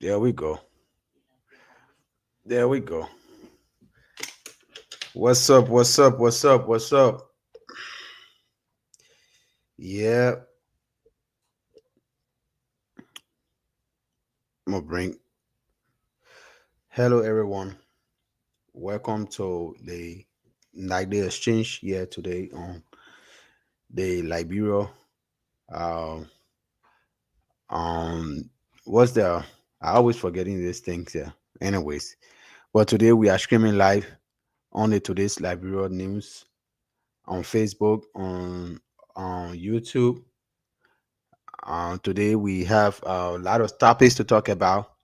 There we go. There we go. What's up? What's up? What's up? What's up? Yeah, I'm gonna bring. Hello, everyone. Welcome to the Night Day Exchange here today on the Liberia. Um, um, what's the? I always forgetting these things here. Anyways, but today we are streaming live on the today's Liberia news on Facebook, on YouTube. Today we have a lot of topics to talk about,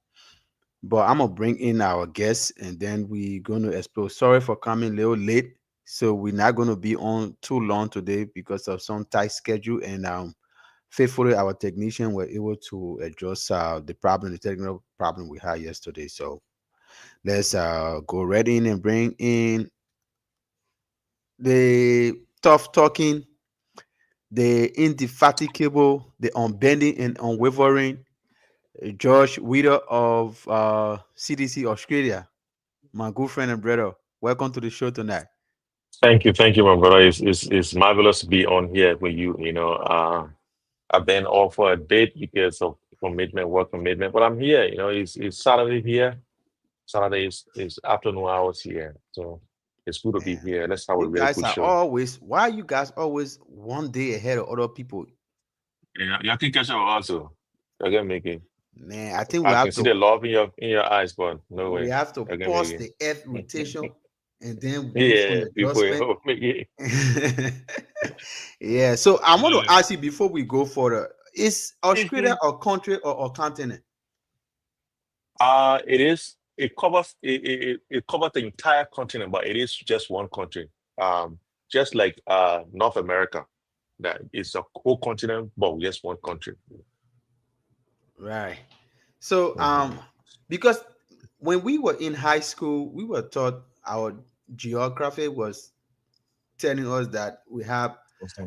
but I'm gonna bring in our guests and then we're gonna explore. Sorry for coming a little late, so we're not gonna be on too long today because of some tight schedule. And faithfully, our technician were able to address the technical problem we had yesterday. So let's go right in and bring in the tough talking, the indefatigable, the unbending and unwavering George Widow of CDC Australia, my good friend and brother. Welcome to the show tonight. Thank you, my brother. It's marvelous to be on here with you. I've been off for a bit because of commitment, work commitment, but I'm here. It's Saturday here. Saturday is afternoon hours here, so it's good to be Man, here. Let's have a you real guys good are show. always, why are you guys always one day ahead of other people? Yeah, you can catch up also. I can make it. Man, I think I can see the love in your eyes, but no we way. have to I can make pause it. the earth rotation and then do some Yeah, before adjustment. you make it. Yeah, so I want to Yeah. ask you before we go further, is Australia Mhm. a country or a continent? It is. It covers the entire continent, but it is just one country. Just like North America, that is a whole continent, but just one country. Right. So Mhm. because when we were in high school, we were taught our geography was telling us that we have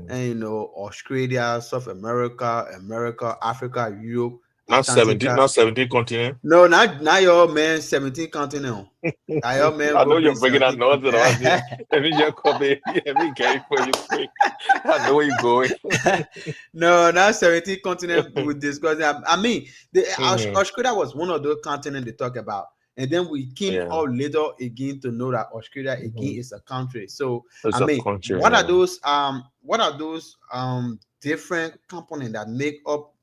Mhm. Australia, South America, Africa, Europe, Not 17, Antarctica. not 17 continent. No, not your man 17 continent. Now your man I go know you're bring bringing out 17 noise and all continent. this. Let me just come in. Let me get it for you quick. I know where you're going. No, not 17 continent we discussed. I mean, Mhm. Australia was one of those continents they talk about. And then we came Yeah. out later again to know that Australia again Mhm. is a country. So It's I a mean, country. what are Yeah. those different components that make up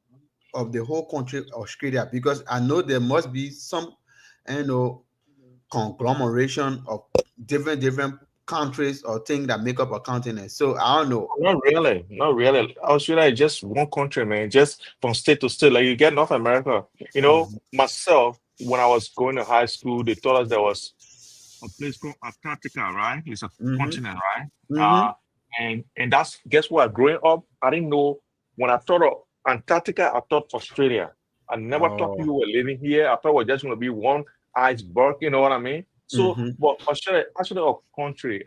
of the whole country Australia? Because I know there must be some you know conglomeration of different countries or things that make up a continent. So I don't know. Not really, not really. Australia is just one country, man. Just from state to state. Like you get North America. Myself, when I was going to high school, they told us there was a place called Antarctica, right? It's a Mm-hmm. continent, right? Mm-hmm. And that's guess what? Growing up, I didn't know when I thought of Antarctica, I thought Australia. I never thought Oh. people were living here. I thought it was just gonna be one iceberg, you know what I mean? So, Mm-hmm. but Australia actually a country,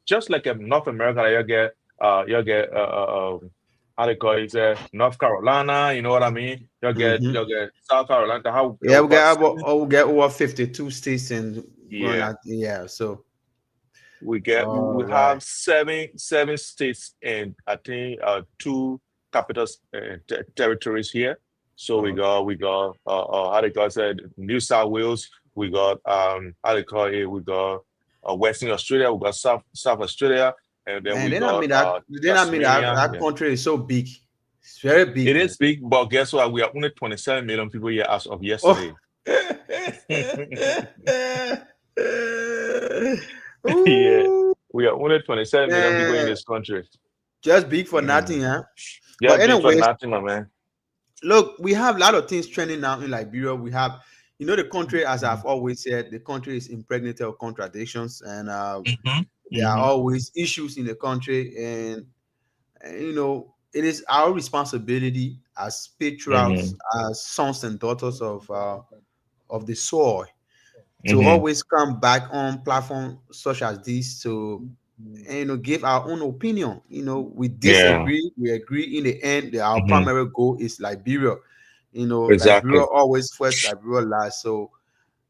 just like North America, how they call it, North Carolina, you know what I mean? Mm-hmm. You get South Carolina, how Yeah, over seven, we get over 52 states and going yeah. out. Yeah. So We all right. have seven states and I think two capital territories here. So Oh, we got how they call it New South Wales. We got how they call it. We got Western Australia. We got South Australia, and then man, we then I got mean that Tasmania. that Yeah, country is so big. It's very it big, man. is big, but guess what? We are only 27 million people here as of Oh. yesterday. Yeah, Ooh, we are only 27 million people in man. this country. Just big for Mhm. nothing, huh? Yeah, But big for anyways, nothing, my man. look, we have a lot of things trending now in Liberia. We have, the country, as I've Mhm. always said, the country is impregnated of contradictions, and Mhm. there are Mhm. always issues in the country. And it is our responsibility as patriots, Mhm. as sons and daughters of the soil, to Mhm. always come back on platforms such as this to give our own opinion. We Yeah. disagree, we agree. In the end, our Mhm. primary goal is Liberia. Liberia Exactly. always first, Liberia last. So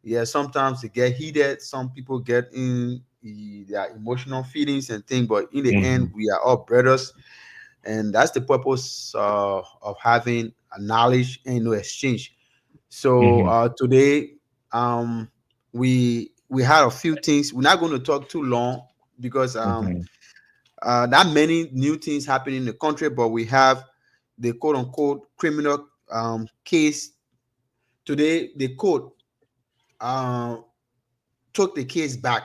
yeah, sometimes it get heated. Some people get in their emotional feelings and things, but in the end, Hmm. we are all brothers, and that's the purpose of having a knowledge and exchange. So Hmm. today, we had a few things. We're not going to talk too long because Hmm. not many new things happening in the country, but we have the quote unquote criminal case today. The court uh, took the case back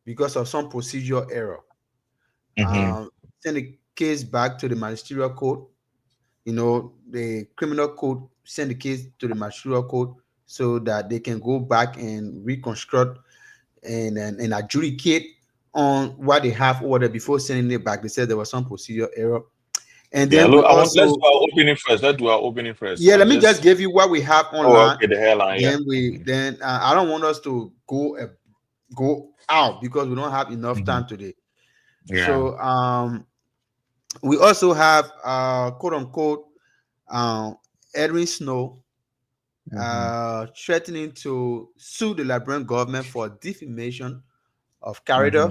because of some procedural error. Hmm. Send the case back to the magisterial court. The criminal court send the case to the magisterial court so that they can go back and reconstruct and adjudicate on what they have ordered before sending it back. They said there was some procedural error. And Yeah. then we Look, let's do also, our opening first. Let's do our opening first. yeah, let me just give you what we have Oh, online. okay, the hairline. Yeah. Then we Hmm. then I don't want us to go out because we don't have enough Hmm. time today. Yeah. So we also have quote unquote Edwin Snow Hmm. threatening to sue the Liberian government for defamation of character.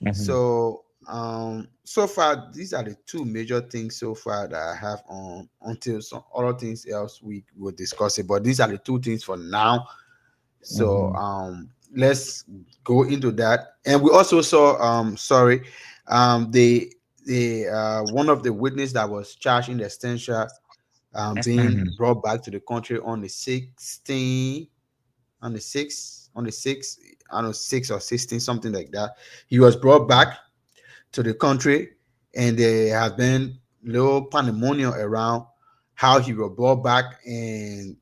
Hmm. Hmm. So so far these are the two major things so far that I have on until some other things else we will discuss it. But these are the two things for now. So Hmm. let's go into that. And we also saw sorry, the one of the witness that was charged in the extension being Hmm. brought back to the country on the 16th, on the 6th, I don't know, 6 or 16, something like that. He was brought back to the country, and there have been little pandemonium around how he was brought back and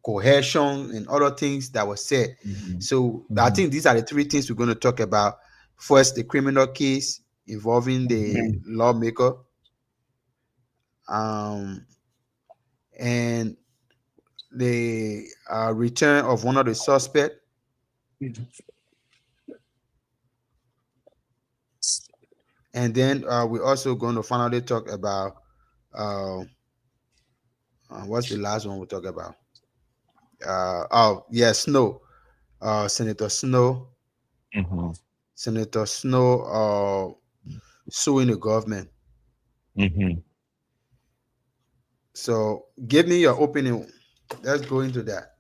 cohesion and other things that were said. Hmm. So I Hmm. think these are the three things we're going to talk about. First, the criminal case involving the lawmaker, um, and the return of one of the suspects, and then we're also going to finally talk about uh, what's the last one we'll talk about? Oh, yeah, Snow, Senator Snow, Hmm. Senator Snow suing the government. Hmm. So give me your opinion. Let's go into that.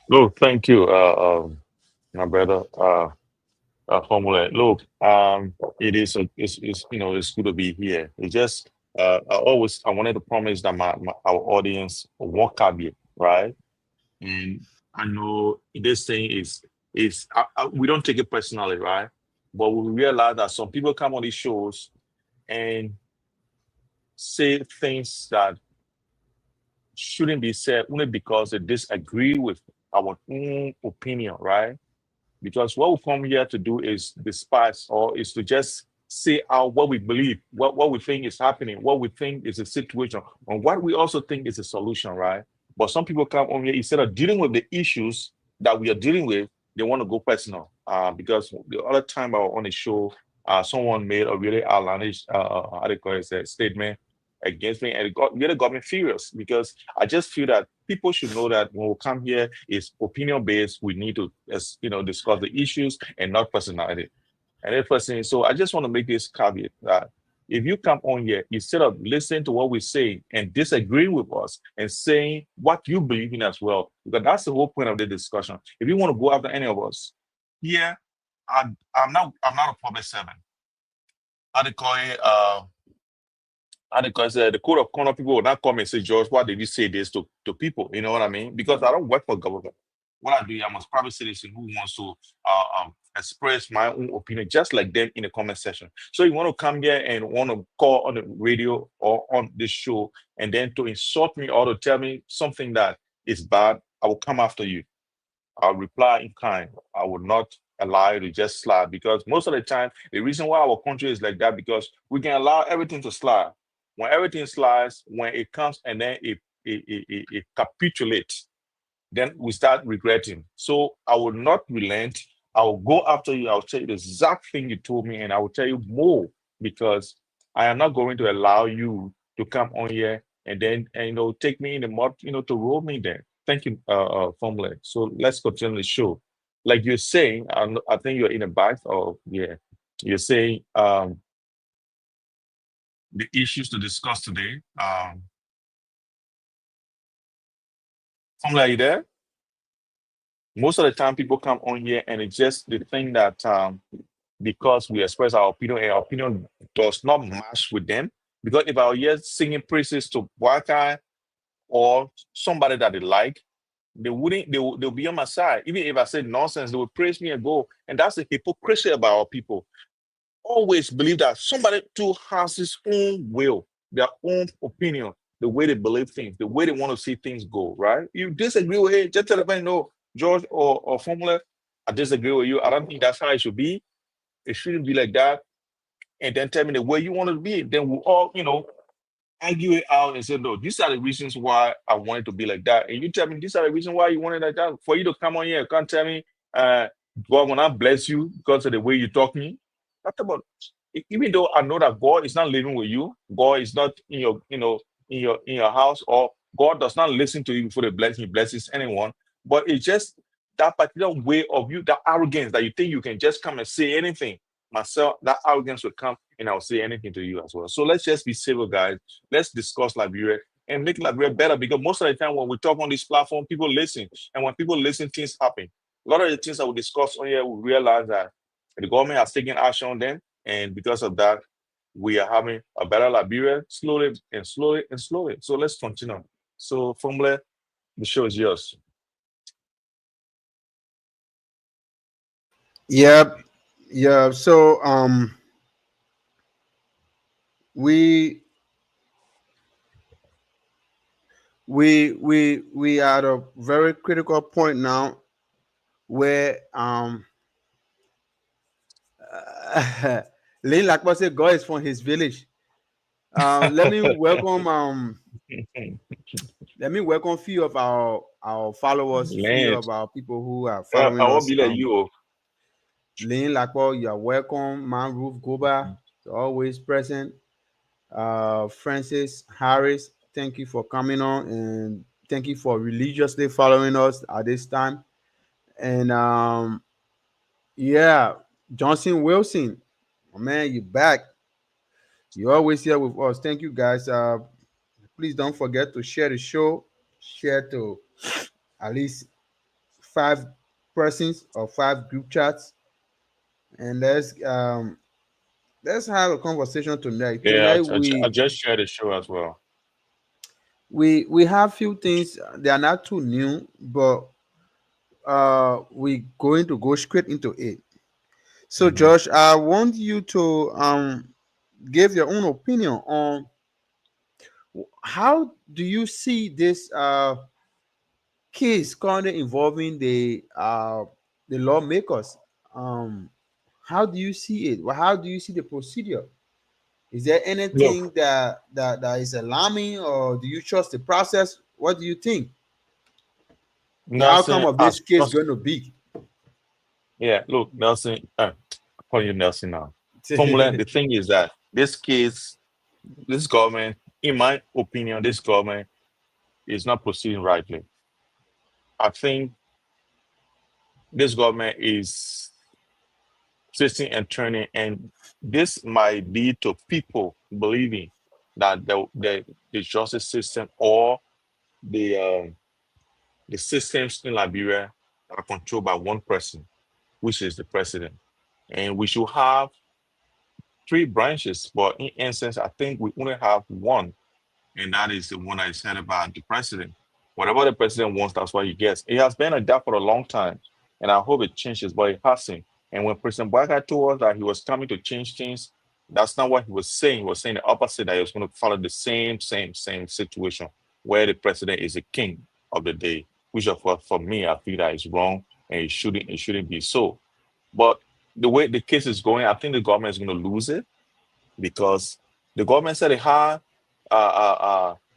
Look, thank you, my brother. Formula. Look, it is it's it's good to be here. It's just I wanted to promise that my our audience one caveat, right? And I know this thing is we don't take it personally, right? But we realize that some people come on these shows and say things that shouldn't be said only because they disagree with our own opinion, right? Because what we come here to do is despise or is to just say out what we believe, what we think is happening, what we think is a situation, and what we also think is a solution, right? But some people come on here instead of dealing with the issues that we are dealing with, they want to go personal. Because the other time I was on a show, someone made a really outlandish, how do you call it, a statement against me, and it really got me furious because I just feel that people should know that when we come here, it's opinion based. We need to, discuss the issues and not personality. And that person, so I just want to make this caveat that if you come on here, instead of listening to what we say and disagreeing with us and saying what you believe in as well, because that's the whole point of the discussion. If you want to go after any of us, here, I'm not a public servant. How do you call it? And because the code of conduct people will not come and say, George, why did you say this to people? You know what I mean? Because I don't work for government. What I do, I'm a private citizen who wants to express my own opinion, just like them in the comment section. So you want to come here and want to call on the radio or on this show and then to insult me or to tell me something that is bad, I will come after you. I'll reply in kind. I would not allow you to just slide because most of the time, the reason why our country is like that because we can allow everything to slide. When everything slides, when it comes and then it capitulates, then we start regretting. So I will not relent. I will go after you. I'll tell you the exact thing you told me, and I will tell you more because I am not going to allow you to come on here and then take me in the mud, to roll me there. Thank you, Formula. So let's continue the show. Like you're saying, I think you're in a back, or yeah, you're saying the issues to discuss today. Formula, are you there? Most of the time people come on here and it's just the thing that because we express our opinion and our opinion does not match with them. Because if I were here singing praises to Waka or somebody that they like, they wouldn't, they'll be on my side. Even if I say nonsense, they will praise me and go. And that's the hypocrisy about our people. Always believe that somebody too has his own will, their own opinion, the way they believe things, the way they want to see things go, right? You disagree with it, just tell them, no, George or Formula, I disagree with you. I don't think that's how it should be. It shouldn't be like that. And then tell me the way you want it to be. Then we'll all, argue it out and say, no, these are the reasons why I want it to be like that. And you tell me these are the reasons why you want it like that. For you to come on here and can't tell me, God will not bless you because of the way you talk to me. That's about even though I know that God is not living with you, God is not in your, in your house, or God does not listen to you before the blessing, he blesses anyone. But it's just that particular way of you, that arrogance that you think you can just come and say anything. Myself, that arrogance will come and I'll say anything to you as well. So let's just be civil, guys. Let's discuss Liberia and make Liberia better, because most of the time when we talk on this platform, people listen. And when people listen, things happen. A lot of the things that we discuss on here, we realize that the government has taken action on them. And because of that, we are having a better Liberia slowly and slowly and slowly. So let's continue. So, Formula, the show is yours. Yep. Yeah. So we we are at a very critical point now where Lane Lakpa said God is from his village. Let me welcome few of our followers, few Man, of our people who are I following won't us. be like you. Oh. Lane Lakpa, you are welcome. Man Ruth Goba, always present. Francis Harris, thank you for coming on, and thank you for religiously following us at this time. And yeah, Johnson Wilson, oh man, you back. You're always here with us. Thank you guys. Please don't forget to share the show. Share to at least 5 persons or 5 group chats, and let's have a conversation tonight. Yeah, Tonight I just shared the show as well. we have few things. They are not too new, but we going to go straight into it. So Mhm. Josh, I want you to give your own opinion on how do you see this case currently involving the lawmakers. um how do you see it? Well, how do you see the procedure? Is there anything Look, that is alarming, or do you trust the process? What do you think the outcome Nelson, of this as case trust. going to be? Yeah, look, Nelson. I call you Nelson now. Formula. The thing is that this case, this government, in my opinion, this government is not proceeding rightly. I think this government is twisting and turning, and this might lead to people believing that the justice system or the uh, the systems in Liberia are controlled by one person, which is the president. And we should have 3 branches, but in essence, I think we only have one, and that is the one that is headed by the president. Whatever the president wants, that's what he gets. It has been like that for a long time, and I hope it changes, but it hasn't. And when President Bouakai told us that he was coming to change things, that's not what he was saying. He was saying the opposite, that he was going to follow the same situation where the president is a king of the day, which of course for me, I feel that is wrong and it shouldn't be so. But the way the case is going, I think the government is going to lose it, because the government said they had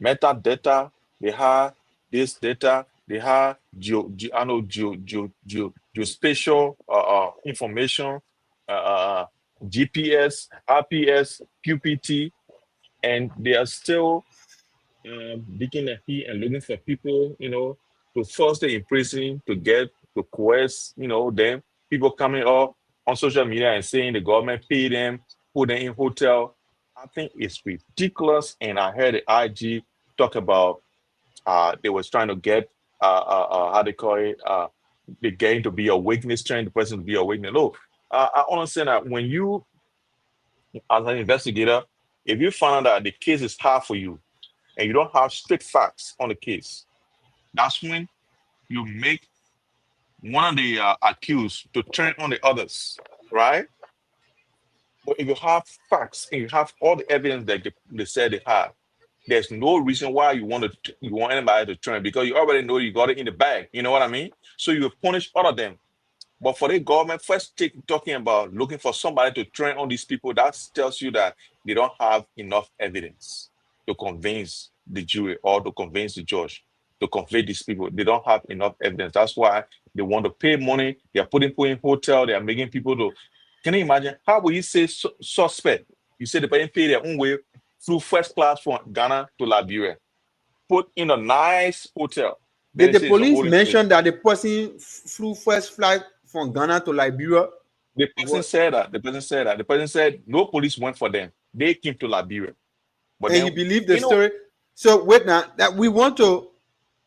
metadata, they had this data, they had I know geospatial information, GPS, RPS, QPT, and they are still digging a heat and looking for people, to force them in prison to coerce, them. People coming up on social media and saying the government paid them, put them in hotel. I think it's ridiculous. And I heard the IG talk about they was trying to get how they call it the game to be a witness, trying the person to be a witness. Look, I understand that when you as an investigator, if you find out that the case is hard for you and you don't have strict facts on the case, that's when you make one of the accused to turn on the others, right? But if you have facts and you have all the evidence that they said they have, there's no reason why you want anybody to turn because you already know you got it in the bag. You know what I mean? So you punish all of them. But for the government, first talking about looking for somebody to train on these people, that tells you that they don't have enough evidence to convince the jury or to convince the judge to convict these people. They don't have enough evidence. That's why they want to pay money. They are putting people in hotel. They are making people to. Can you imagine? How will you say suspect? You say the person pay their own way through first class from Ghana to Liberia, put in a nice hotel. Then Did they the say it's a police holding place. mention that the person flew first flight from Ghana to Liberia? The person What? said that. The person said that. The person said no police went for them. They came to Liberia. But And he then, believed the you know, story. So wait now, that we want to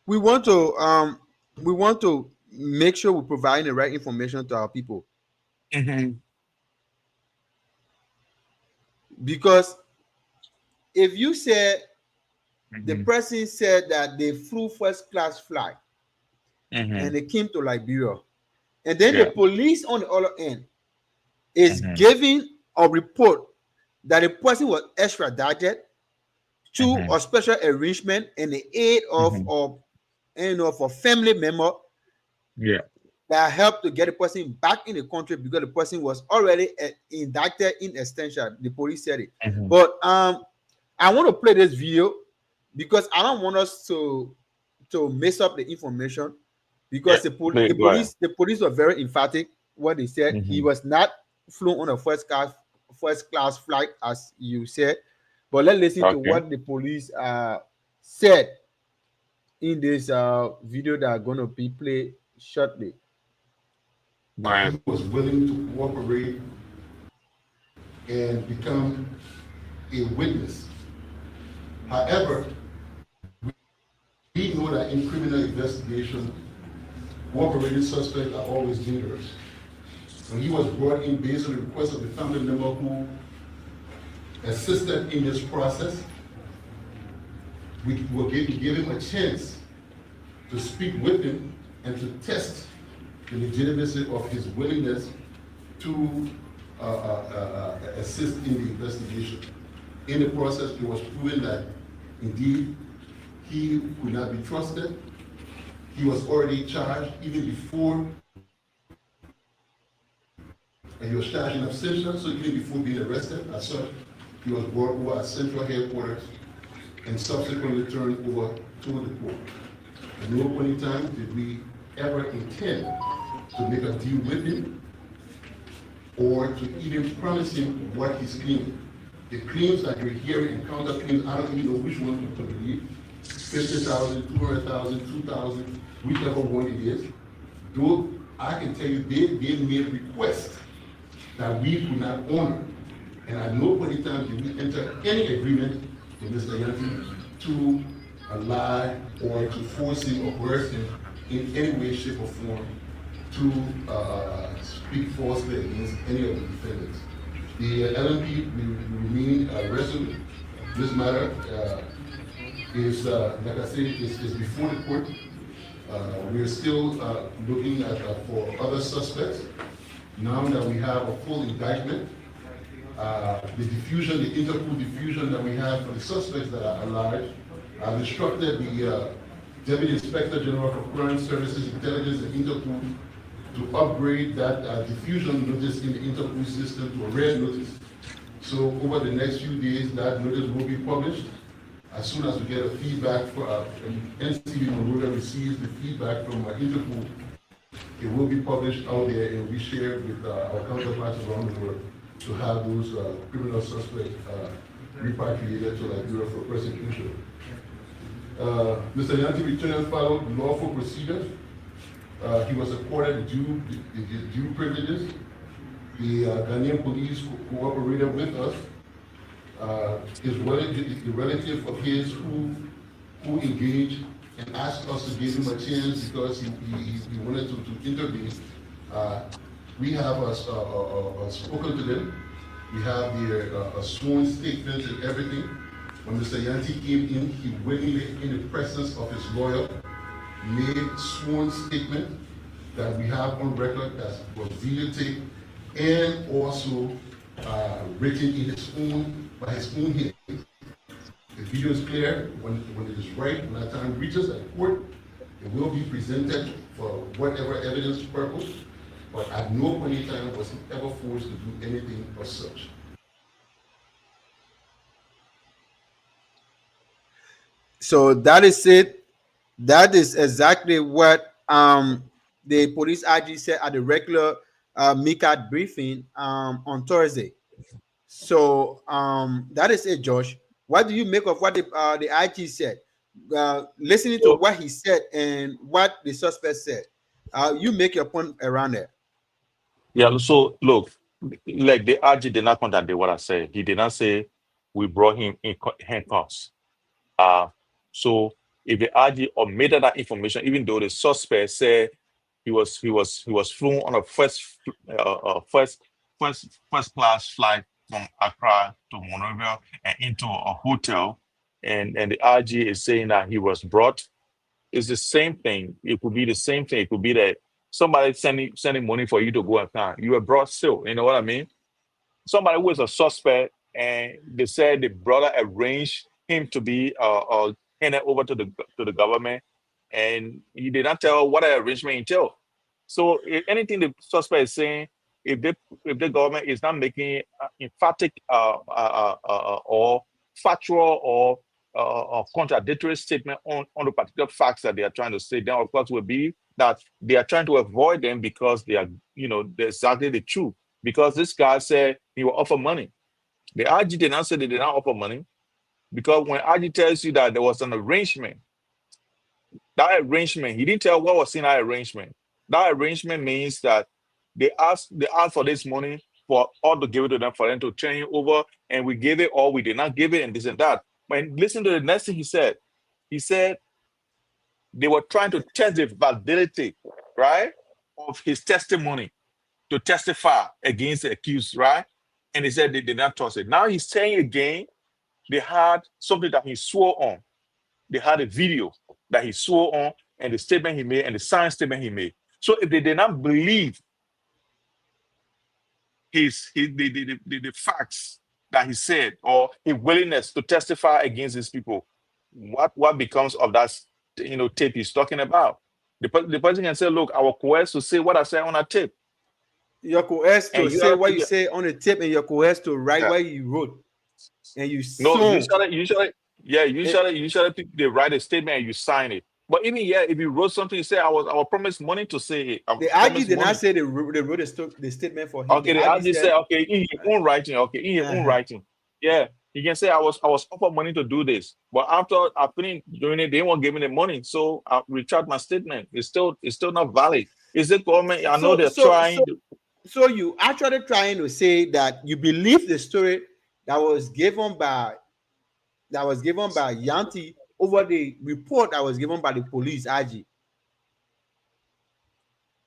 we want to make sure we provide the right information to our people, mhm, because if you say the mhm, person said that they flew first class flight and mhm, they came to Liberia, and then the yeah, police on the other end is mhm, giving a report that the person was extradited to mhm, a special arrangement in the aid mhm, of of a family member yeah, that helped to get the person back in the country because the person was already indicted in extension. The police said it. mhm, But I want to play this video because I don't want us to mess up the information, yeah. because Go ahead. the police were very emphatic when they said he Mhm, was not flown on a first class flight as you said. But let's listen to okay. what the police said in this video that are going to be played shortly. Go ahead. He was willing to cooperate and become a witness. However, we know that in criminal investigation, cooperating suspects are always dangerous. When he was brought in based on the request of the family member who assisted in this process, we gave him a chance to speak with him and to test the legitimacy of his willingness to assist in the investigation. In the process, it was proven that indeed he could not be trusted. He was already charged even before, and he was charged in absentia, so even before being arrested, as such, he was brought over at central headquarters and subsequently turned over to the court. At no point in time did we ever intend to make a deal with him or to even promise him what he's claiming. The claims that you're hearing and counter claims, I don't even know which one to believe. 50,000, 200,000, 2,000, whichever one it is. Though I can tell you they made requests that we could not honor. And at no point in time did we enter any agreement with Mr. Yankee to lie or to force him or coerce him in any way, shape, or form to speak falsely against any of the defendants. The LMP will remain resolute. This matter is, like I said, is before the court. We are still looking at for other suspects. Now that we have a full indictment, the diffusion, the Interpol diffusion that we have for the suspects that are alive, I've instructed the Deputy Inspector General for Crime Services, Intelligence, and Interpol to upgrade that diffusion notice in the Interpol system to a red notice. So over the next few days, that notice will be published. As soon as we get a feedback from NCB Monrovia receives the feedback from Interpol, it will be published out there and will be shared with our counterparts around the world to have those criminal suspects repatriated to Liberia for prosecution. Mr. Yanti returned and followed lawful procedures. He was accorded due privileges. The Ghanaian police cooperated with us. The relative of his who engaged and asked us to give him a chance because he wanted to intervene. We have spoken to them. We have their sworn statements and everything. When Mr. Yanti came in, he willingly, in the presence of his lawyer, made sworn statement that we have on record that was videotaped and also written in by his own hand. The video is clear. When it is right, when that time reaches at court, it will be presented for whatever evidence purpose, but at no point in time was he ever forced to do anything of such. So that is it. That is exactly what the police IG said at the regular MICAD briefing on Thursday. So that is it, Josh. What do you make of what the IG said? Listening to what he said and what the suspect said, you make your point around there. Yeah, so look, like the RG did not contradict what I said. He did not say we brought him in handcuffs. So if the RG omitted that information, even though the suspect said he was flown on a first class flight from Accra to Monrovia and into a hotel, and the RG is saying that he was brought, it's the same thing. It could be the same thing. It could be that somebody sending money for you to go and come. You were brought still. You know what I mean? Somebody who is a suspect, and they said the brother arranged him to be handed over to the government, and he did not tell what the arrangement entailed. So if anything the suspect is saying, if the government is not making emphatic or factual or contradictory statement on the particular facts that they are trying to say, then of course will be that they are trying to avoid them because they are, they're exactly the truth. Because this guy said he will offer money. The RG did not say they did not offer money, because when RG tells you that there was an arrangement, that arrangement, he didn't tell what was in that arrangement. That arrangement means that they asked for this money for all to give it to them, for them to turn it over, and we gave it or we did not give it, and this and that. But listen to the next thing he said. He said they were trying to test the validity, right, of his testimony to testify against the accused, right? And he said they did not trust it. Now he's saying again, they had something that he swore on. They had a video that he swore on, and the statement he made, and the signed statement he made. So if they did not believe the facts that he said, or his willingness to testify against these people, what becomes of that tape he's talking about? The person can say, look, I was coerced to say what I said on that tape. You're coerced to say what you say on the tape, and you're coerced to write what you wrote. And you usually they write a statement and you sign it. But even if you wrote something, you say I was promised money to say it. The RG did not say they wrote the statement for him. Okay, the RG said okay in your own writing. Okay, in your own writing. Yeah, you can say I was offered money to do this, but after I finished doing it, they won't give me the money, so I retract my statement. It's still not valid. Is it government? I know they're trying. So you actually trying to say that you believe the story that was given by Yanti over the report that was given by the police, RG?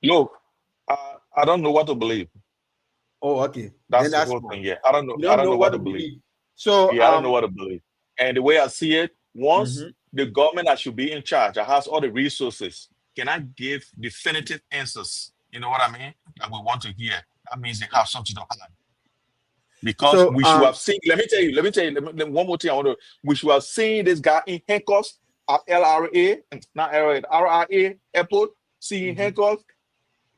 Look, I don't know what to believe. Oh, okay. That's the whole thing. Yeah, I don't know. I don't know what to believe. So I don't know what to believe. And the way I see it, once the government that should be in charge, that has all the resources, cannot give definitive answers. You know what I mean? That we want to hear. That means they have something to hide. Because we should have seen. Let me tell you. One more thing. We should have seen this guy in handcuffs at LRA, not LRA, RRA airport. Seeing handcuffs,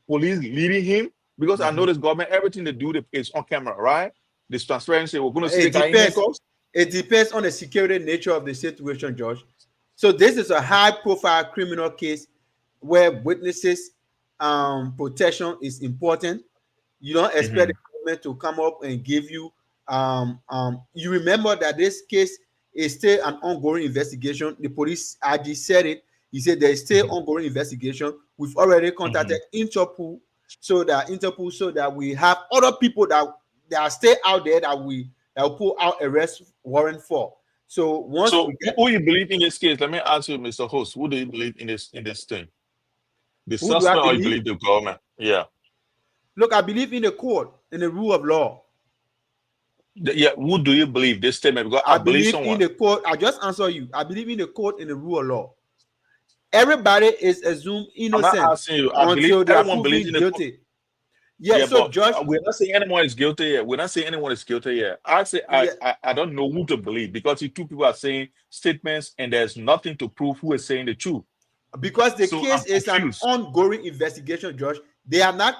police leading him. Because I know this government, everything they do is on camera, right? This transparency. We're going to see the guy in handcuffs. It depends on the security nature of the situation, George. So this is a high-profile criminal case where witnesses protection is important. You don't expect the government to come up and give you. You remember that this case it's still an ongoing investigation. The police IG said it. He said there is still ongoing investigation. We've already contacted Interpol so that we have other people that are still out there that will put out arrest warrant for. So once So who you believe in this case? Let me ask you, Mr. Host, who do you believe in this thing? The Who do I suspect or you believe? believe the government? Yeah. Look, I believe in the court, in the rule of law. Yeah, who do you believe this statement? Because I I believe believe someone. in the court. I just answer you. I believe in the court, in the rule of law. Everybody is assumed I'm not innocent asking you. I believe until they are everyone believes proven in the court. guilty. Yeah, so but Josh, we're not saying anyone is guilty yet. We're not saying anyone is guilty yet. I say yeah, I don't know who to believe because the two people are saying statements and there's nothing to prove who is saying the truth. because the So case I'm is an confused. ongoing investigation, Josh. They have not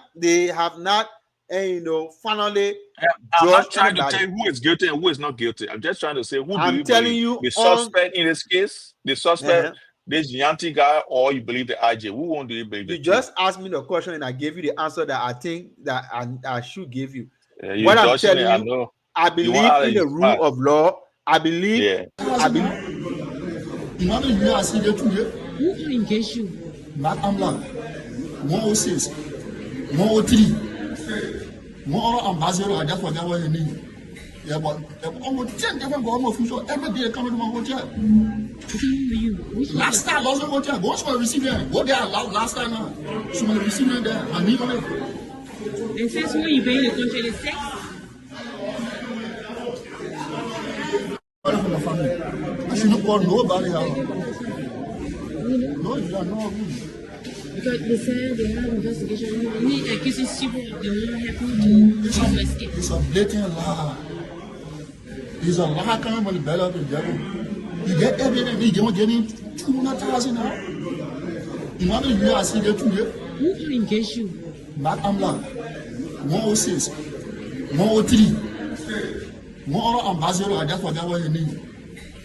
finally I'm not judged trying to anybody. tell you who is guilty and who is not guilty. I'm just trying to say who do I'm you telling believe? you The suspect in this case, the suspect, Uh-huh. this Yanti guy, or you believe the IJ? Who one do you believe? You The just asked me the question and I gave you the answer that I think that I should give you. two? You're What I'm dodging it. I telling you, know. I You want believe out of in your the smart. rule of law. I believe. Yeah. I believe. Imagine you are seeing the two years. Who can engage you? Not Amla. 106, 103, 1 ambassador. I just forgot what you need. Yeah, but almost 10 different government officials every day coming to my hotel. Okay, who are you? Which Last time, lost the hotel. Go to my receiver. Go there last time now. So my receiver there. I need on it. And since when you been in the country, the sex? From the family. I should not call nobody out. No, you are not. Because they said they have investigation. He accuses people of the one happening to escape. It's a blatant lie. It's a lie coming from the belly of the devil. You get evidence, you don't get him 200,000 now. Imagine you are seeing the 2 years. Who can engage you? Not Amla. 106, 103, 1 ambassador. I just forgot what you need.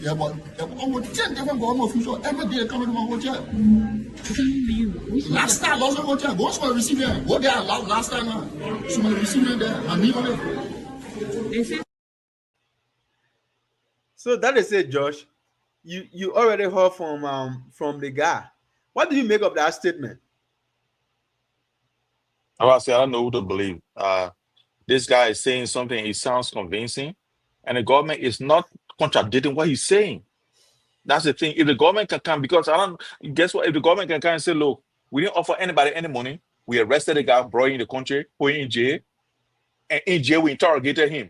Yeah, but almost 10 different government officials every day coming to my hotel. Okay, who are you? Which Last time, lost the hotel. Go to my receiver. Go there last time now. So my receiver there. I need on it. and since So that is it, Josh. You already heard from the guy. What do you make of that statement? I say I don't know who to believe. This guy is saying something. It sounds convincing, and the government is not contradicting what he's saying. That's the thing. If the government can come, because I don't guess what? If the government can come and say, "Look, we didn't offer anybody any money. We arrested the guy, brought him in the country, put him in jail, and in jail we interrogated him,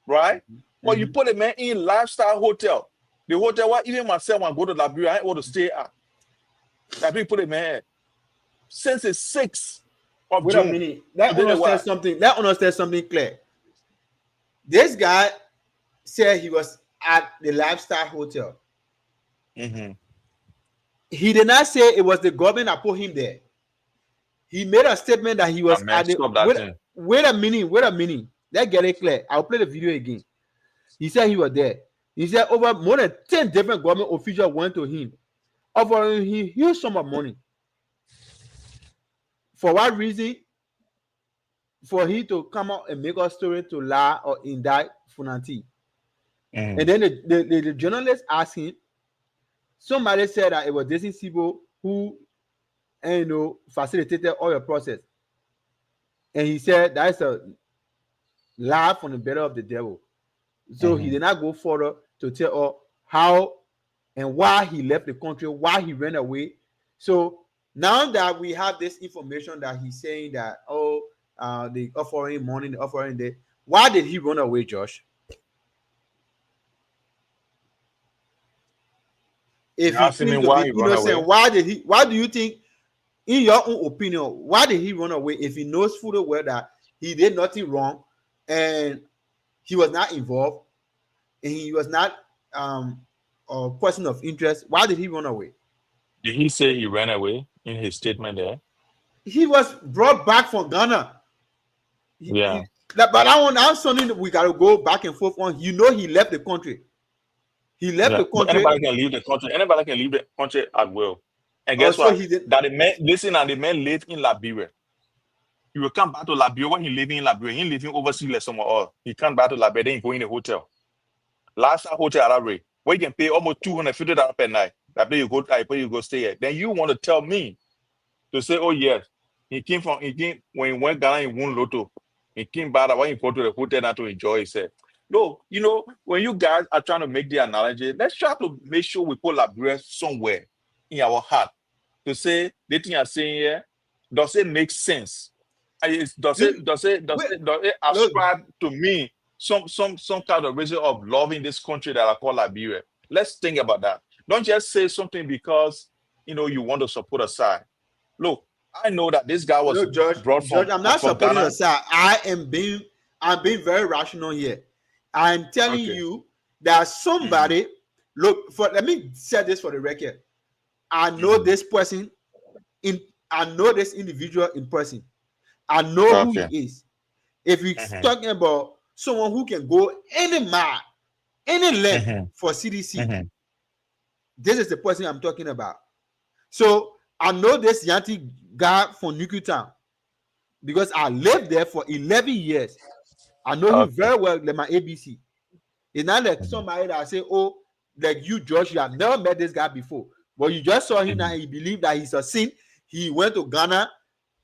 right? Well, you put a man in lifestyle hotel. The hotel where even myself when I go to Liberia, I ain't want to stay at. That people put a man since the 6th of Wait a June. minute. Let Today us what? understand something clear. This guy said he was at the lifestyle hotel. Mhm. He did not say it was the government that put him there. He made a statement that he was Man, at the. stop that thing. Wait a minute. Let's get it clear. I'll play the video again. He said he was there. He said over more than 10 different government officials went to him, offering him huge sum of money. For what reason? For him to come out and make a story to lie or indict Funanti. Mhm. And then the journalist asked him, somebody said that it was Desi Sibo who facilitated all your process. And he said that's a lie from the belly of the devil. So he did not go further to tell us how and why he left the country, why he ran away. So now that we have this information that he's saying that, they offering money, the offering there, why did he run away, Josh? If You're he asking me claimed to why be he run innocent, away? why do you think, in your own opinion, why did he run away if he knows fully well that he did nothing wrong and he was not involved and he was not a person of interest? Why did he run away? Did he say he ran away in his statement there? He was brought back from Ghana. Yeah. But I'm something we gotta go back and forth on. He left the country. He left Yeah. the But country. anybody can leave the country. Anybody can leave the country at will. And guess So what? he did. That the man, listen, and the man lived in Liberia. He will come back to Liberia when he living in Liberia. He living overseas like somewhere else. He come back to Liberia, then he go in a hotel. Lifestyle Hotel Arabre, where you can pay almost $250 per night. That way you go stay here. Then you want to tell me to say, oh yes, he came when he went Ghana, he won Lotto. He came back when he go to the hotel now to enjoy himself. No, when you guys are trying to make the analogy, let's try to make sure we put Liberia somewhere in our heart to say the thing you're saying here, does it make sense? Does it ascribe to me some kind of reason of loving this country that I call Liberia? Let's think about that. Don't just say something because you want to support a side. Look, I know that this guy was brought from George, I'm not from supporting Ghana. your side. I'm being very rational here. I'm telling you that somebody let me say this for the record. I know this person I know this individual in person. I know who he is. If he's talking about someone who can go any mile, any length for CDC, this is the person I'm talking about. So I know this Yanti guy from Nuku Town because I lived there for 11 years. I know him very well, like my ABC. It's not like somebody that say, oh, like you, Josh, you have never met this guy before. But you just saw him and he believed that he's a sin. He went to Ghana.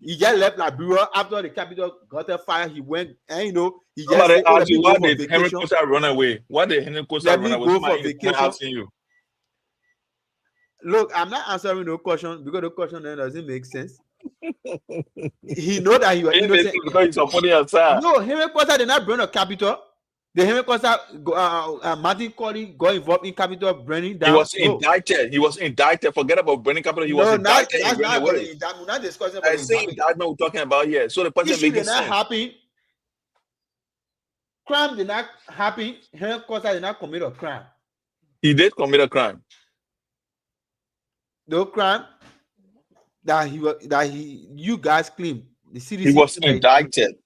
He just left Liberia after the capital got a fire. He went and he just Somebody said, oh, asked you, why did Henry vacation. Costa run away? Why did Henry Costa Let run me away? go Somebody for vacation. asking you. Look, I'm not answering no question because the question then doesn't make sense. He know that he was innocent. Because he's supporting your side. No, Henry Costa did not burn a capital. The Henry Costa, Martin Corey got involved in capital burning down. He was indicted. He was indicted. Forget about burning capital. He was indicted. That's he ran not away. we're not discussing about I say indictment we're talking about here. So the person issue making did not sense. happen. Crime did not happen. Henry Costa did not commit a crime. He did commit a crime. No crime you guys claim. The CDC. He was indicted.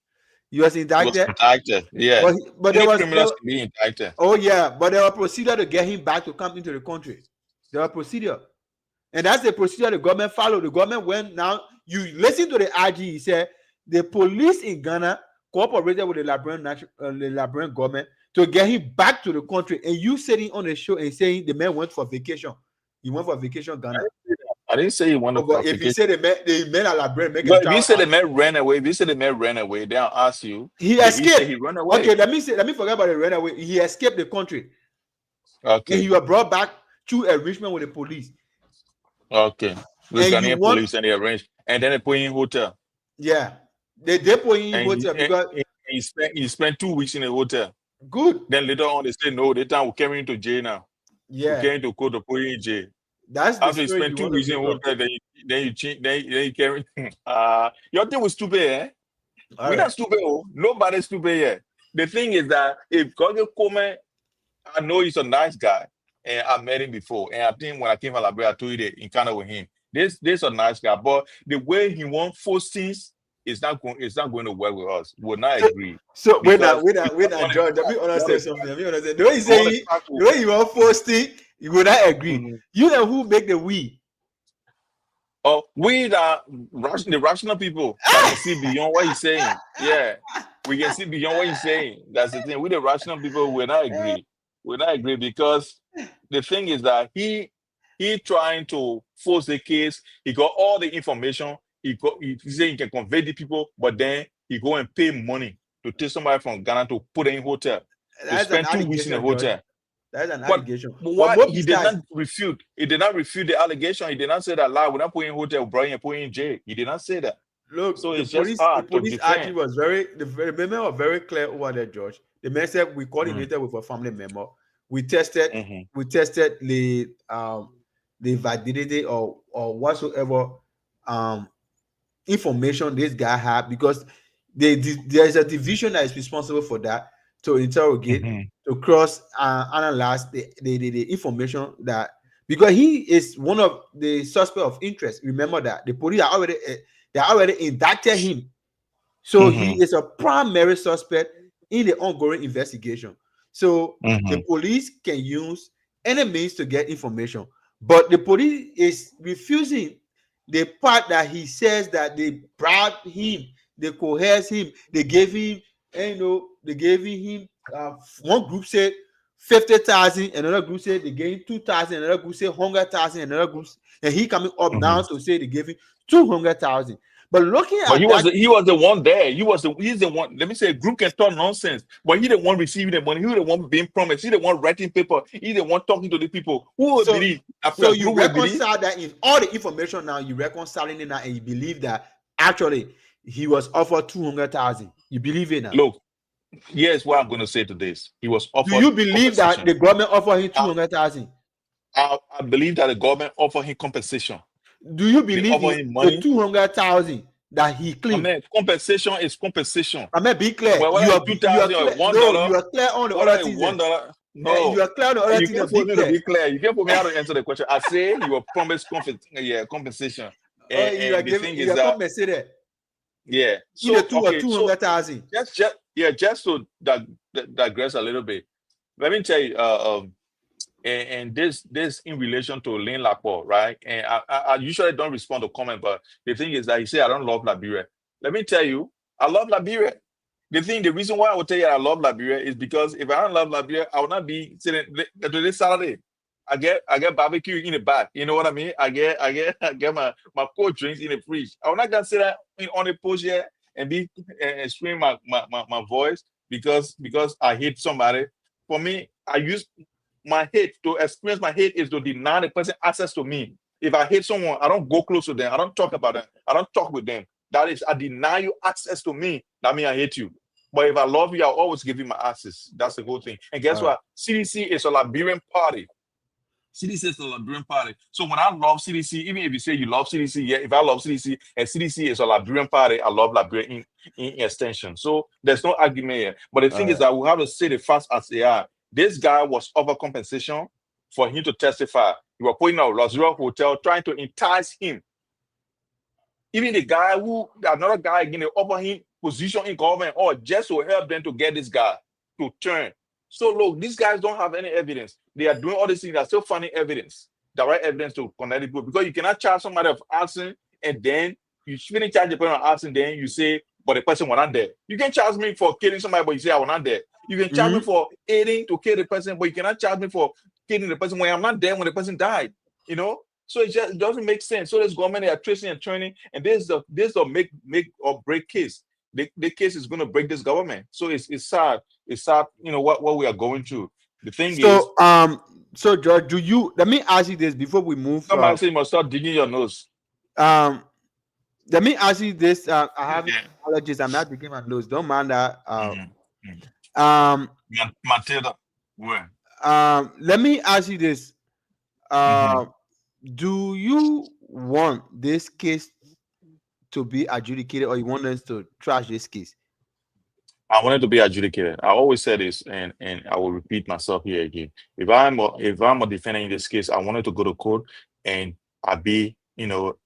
He was indicted. He was indicted. Yeah. But there was criminals can be indicted. Oh yeah, but there was procedure to get him back to come into the country. There was procedure, and that's the procedure the government followed. The government went now. You listen to the IG. He said the police in Ghana cooperated with the Liberian government to get him back to the country. And you sitting on the show and saying the man went for vacation. He went for vacation Ghana. I didn't say he went for vacation. If you say the man are Liberian, but if you say the man ran away, then I'll ask you. He escaped. He ran away. Okay, let me forget about the run away. He escaped the country. Okay. And he was brought back to enrichment with the police. Okay. With Ghanaian police and they arranged. And then they put him in hotel. Yeah. They put him in hotel because he spent 2 weeks in a hotel. Good. Then later on they say no, they time will carry him to jail now. Yeah. We carry him to court to put him in jail. That's after you spend 2 weeks in hotel, then you carry. Your thing was stupid, eh? We're not stupid. Nobody's stupid here. The thing is that if God come, I know he's a nice guy, and I met him before. And I think when I came from Liberia, I told you the encounter with him. This a nice guy, but the way he wants force things is not going to work with us. We'll not agree. So wait now, George. Let me understand something. The way you say the way you want force things, you will not agree. Mm-hmm. You know who make the we? Oh, we the rational people can see beyond what he's saying. Yeah, we can see beyond what he's saying. That's the thing. We the rational people will not agree. We'll not agree because the thing is that he trying to force the case. He got all the information. He say he can convey the people, but then he go and pay money to take somebody from Ghana to put in hotel. To spend 2 weeks in a hotel. That's an allegation. But he did not refute. He did not refute the allegation. He did not say that lie. We're not putting in hotel, bro, and putting in jail. He did not say that. Look, so it's police, just hard the police to defend. actually was the memo was very clear over there, George. The man said we coordinated with a family member. We tested the validity or whatsoever information this guy had, because there's a division that is responsible for that, to interrogate, to cross analyze the information that, because he is one of the suspect of interest. Remember that the police are already indicted him, so he is a primary suspect in the ongoing investigation. So the police can use any means to get information, but the police is refusing the part that he says that they bribed him, they coerced him, they gave him, one group said 50,000, another group say they gave him 2,000, another group say 100,000, another group, and he coming up now to say they gave him 200,000. But looking But at he was that, the one there. He's the one. Let me say, a group can talk nonsense, but he the one receiving the money. He the one being promised. He the one writing paper. He the one talking to the people. Who will believe? So you reconcile that in all the information now. You reconciling it now, and you believe that actually he was offered 200,000. You believe it now? Look, here's what I'm going to say to this. He was offered. Do you believe that the government offered him 200,000? I believe that the government offered him compensation. Do you believe in money? The 200,000 that he claimed? I mean, compensation is compensation. I mean, be clear. Well, you are $2,000 or $1. No, you are clear on the other things. $1. No, you are clear on the other you things. can't put me to be clear. You can't put me how to answer the question. I say you were promised compensation. And you are the giving. thing You is are compensated. Yeah. So, either 200,000. Just to digress a little bit. Let me tell you, and this in relation to Lynn Lapo, right? And I usually don't respond to comment, but the thing is that he said I don't love Liberia. Let me tell you, I love Liberia. The reason why I would tell you I love Liberia is because if I don't love Liberia, I will not be sitting this Saturday. I get barbecue in the back. You know what I mean? I get my cold drinks in the fridge. I'm not gonna sit on the post here and be and scream my voice because I hate somebody. For me, I use my hate to experience my hate is to deny the person access to me. If I hate someone, I don't go close to them. I don't talk about them. I don't talk with them. That is, I deny you access to me. That means I hate you. But if I love you, I'll always give you my access. That's the whole thing. And guess what? CDC is a Liberian party. CDC is a Liberian party. So when I love CDC, even if you say you love CDC, yeah, if I love CDC and CDC is a Liberian party, I love Liberia in extension. So there's no argument here. But the thing is that we have to say the facts as they are. This guy was offered compensation for him to testify. You were putting out Lazarus Hotel trying to entice him. Even the guy another guy again, they offer him position in government or just to help them to get this guy to turn. So look, these guys don't have any evidence. They are doing all these things. They're still finding evidence, the right evidence to connect people. Because you cannot charge somebody of arson and then you shouldn't charge the person of arson. Then you say, but the person was not there. You can charge me for killing somebody, but you say I was not there. You can charge me for aiding to kill the person, but you cannot charge me for killing the person when I'm not there when the person died. You know, so it just doesn't make sense. So this government, they are tracing and turning, and this is a make or break case. The case is going to break this government. So it's sad. It's sad. You know what we are going through. The thing is, so George, let me ask you this before we move. Somebody say you must start digging your nose. Let me ask you this. I have allergies. I'm not digging my nose. Don't mind that. Matilda, where? Let me ask you this. Do you want this case to be adjudicated, or you want us to trash this case? I want it to be adjudicated. I always say this, and I will repeat myself here again. If I'm a defendant in this case, I want it to go to court and I be,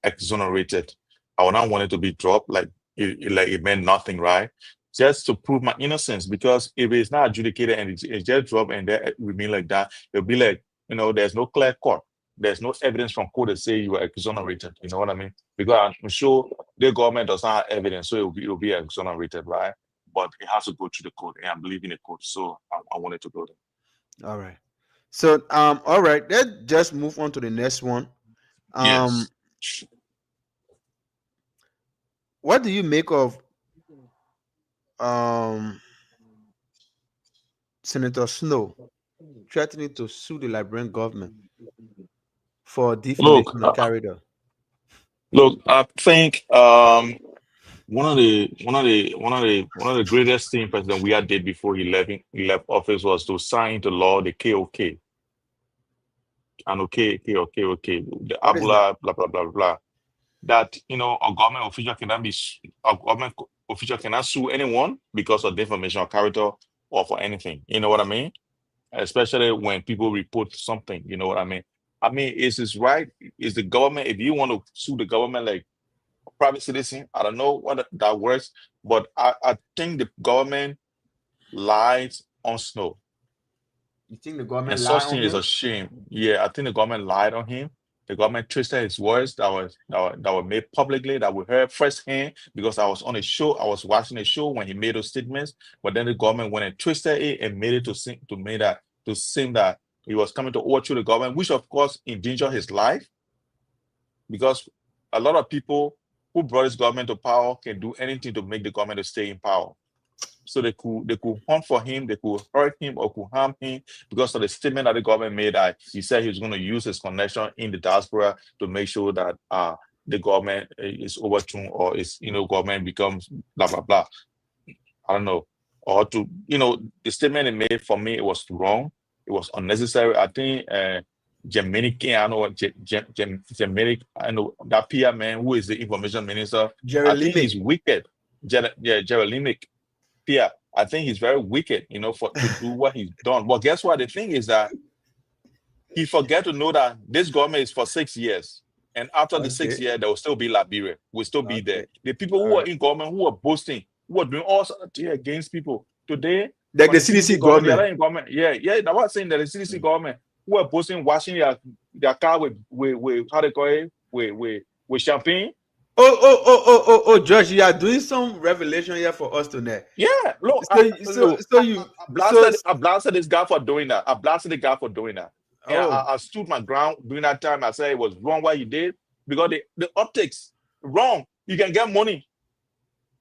exonerated. I would not want it to be dropped like it meant nothing, right? Just to prove my innocence, because if it's not adjudicated and it's just dropped and that remain like that, it'll be like, there's no clear court. There's no evidence from court to say you were exonerated. You know what I mean? Because I'm sure the government does not have evidence, so it'll be exonerated, right? But it has to go through the court, and I believe in the court, so I wanted to go there. All right. So, all right, let's just move on to the next one. Yes. What do you make of Senator Snow threatening to sue the Liberian government for defamation of character? Look, I think one of the greatest things President Weah did before he left office was to sign into law the KOK. And KOK, the Abula, blah blah blah blah. That a government official cannot sue anyone because of defamation of character or for anything. You know what I mean? Especially when people report something. You know what I mean? Is this right? Is the government, if you want to sue the government like a private citizen, I don't know what that works, but I think the government lies on Snow. You think the government lied on him? And such thing is a shame. Yeah, I think the government lied on him. The government twisted his words that were made publicly, that we heard firsthand, because I was on a show, I was watching a show when he made those statements, but then the government went and twisted it and made it to make that to seem that he was coming to overthrow the government, which of course endangered his life, because a lot of people who brought this government to power can do anything to make the government to stay in power. So they could hunt for him, they could hurt him or could harm him because of the statement that the government made that he said he was going to use his connection in the diaspora to make sure that the government is overthrown or government becomes blah blah blah. I don't know. Or to the statement he made, for me, it was wrong. It was unnecessary. I think Germanic, I know Germanic, I know that PR man who is the information minister. I think he's wicked. Jerelimic. Yeah, I think he's very wicked, to do what he's done. But guess what? The thing is that he forget to know that this government is for 6 years. And after the 6 years, there will still be Liberia. Will still be there. The people who are in government, who are boasting, who are doing all sorts of things against people. Today, like the CDC government. Yeah. I was saying that the CDC government, who are boasting, washing their car with how they call it, with champagne. Oh, George, you are doing some revelation here for us tonight. Yeah, look, I blasted this guy for doing that. I blasted the guy for doing that. And I stood my ground during that time. I said it was wrong what he did because the optics wrong. You can get money.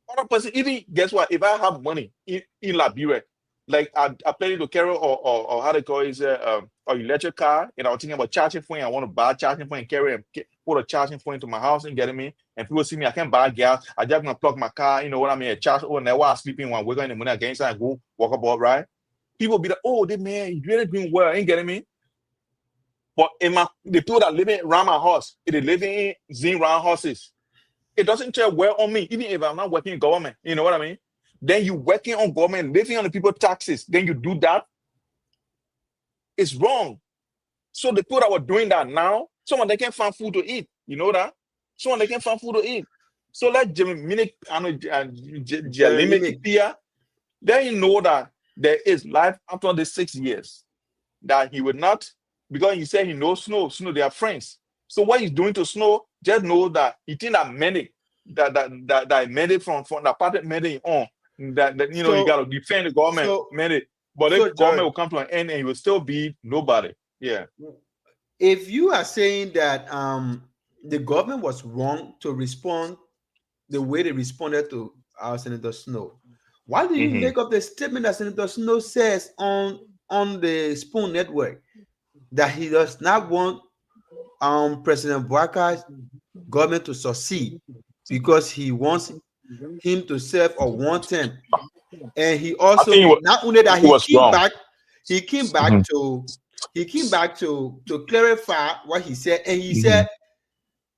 Other person, even guess what? If I have money in Liberia, like I planning to carry or how they call it, or electric car, and I was thinking about charging point. I want to buy a charging point and carry and put a charging point to my house and get me. And people see me, I can't buy gas. I just gonna plug my car, you know what I mean? A charge or never I sleeping when we're going in the morning against and go walk about, right? People be like, oh, this man, you really doing well, ain't getting me? But the people that living around my house, they living in Zin round houses. It doesn't check well on me, even if I'm not working in government. You know what I mean? Then you working on government, living on the people's taxes. Then you do that. It's wrong. So the people that were doing that now, some of them can't find food to eat. You know that? Some of them can't find food to eat. So let Jeremic here. Then you know that there is life after the 6 years. That he would not, because he said he knows Snow, they are friends. So what he's doing to Snow, just know that he think that Medic, that Medic from the party Medic on, that you gotta defend the government, Medic. But the government will come to an end and he will still be nobody. Yeah. If you are saying that the government was wrong to respond the way they responded to our Senator Snow, why do you make up the statement that Senator Snow says on the Spoon Network that he does not want President Bouakar's government to succeed because he wants him to serve a one term, and he also not only that he came back to clarify what he said, and he said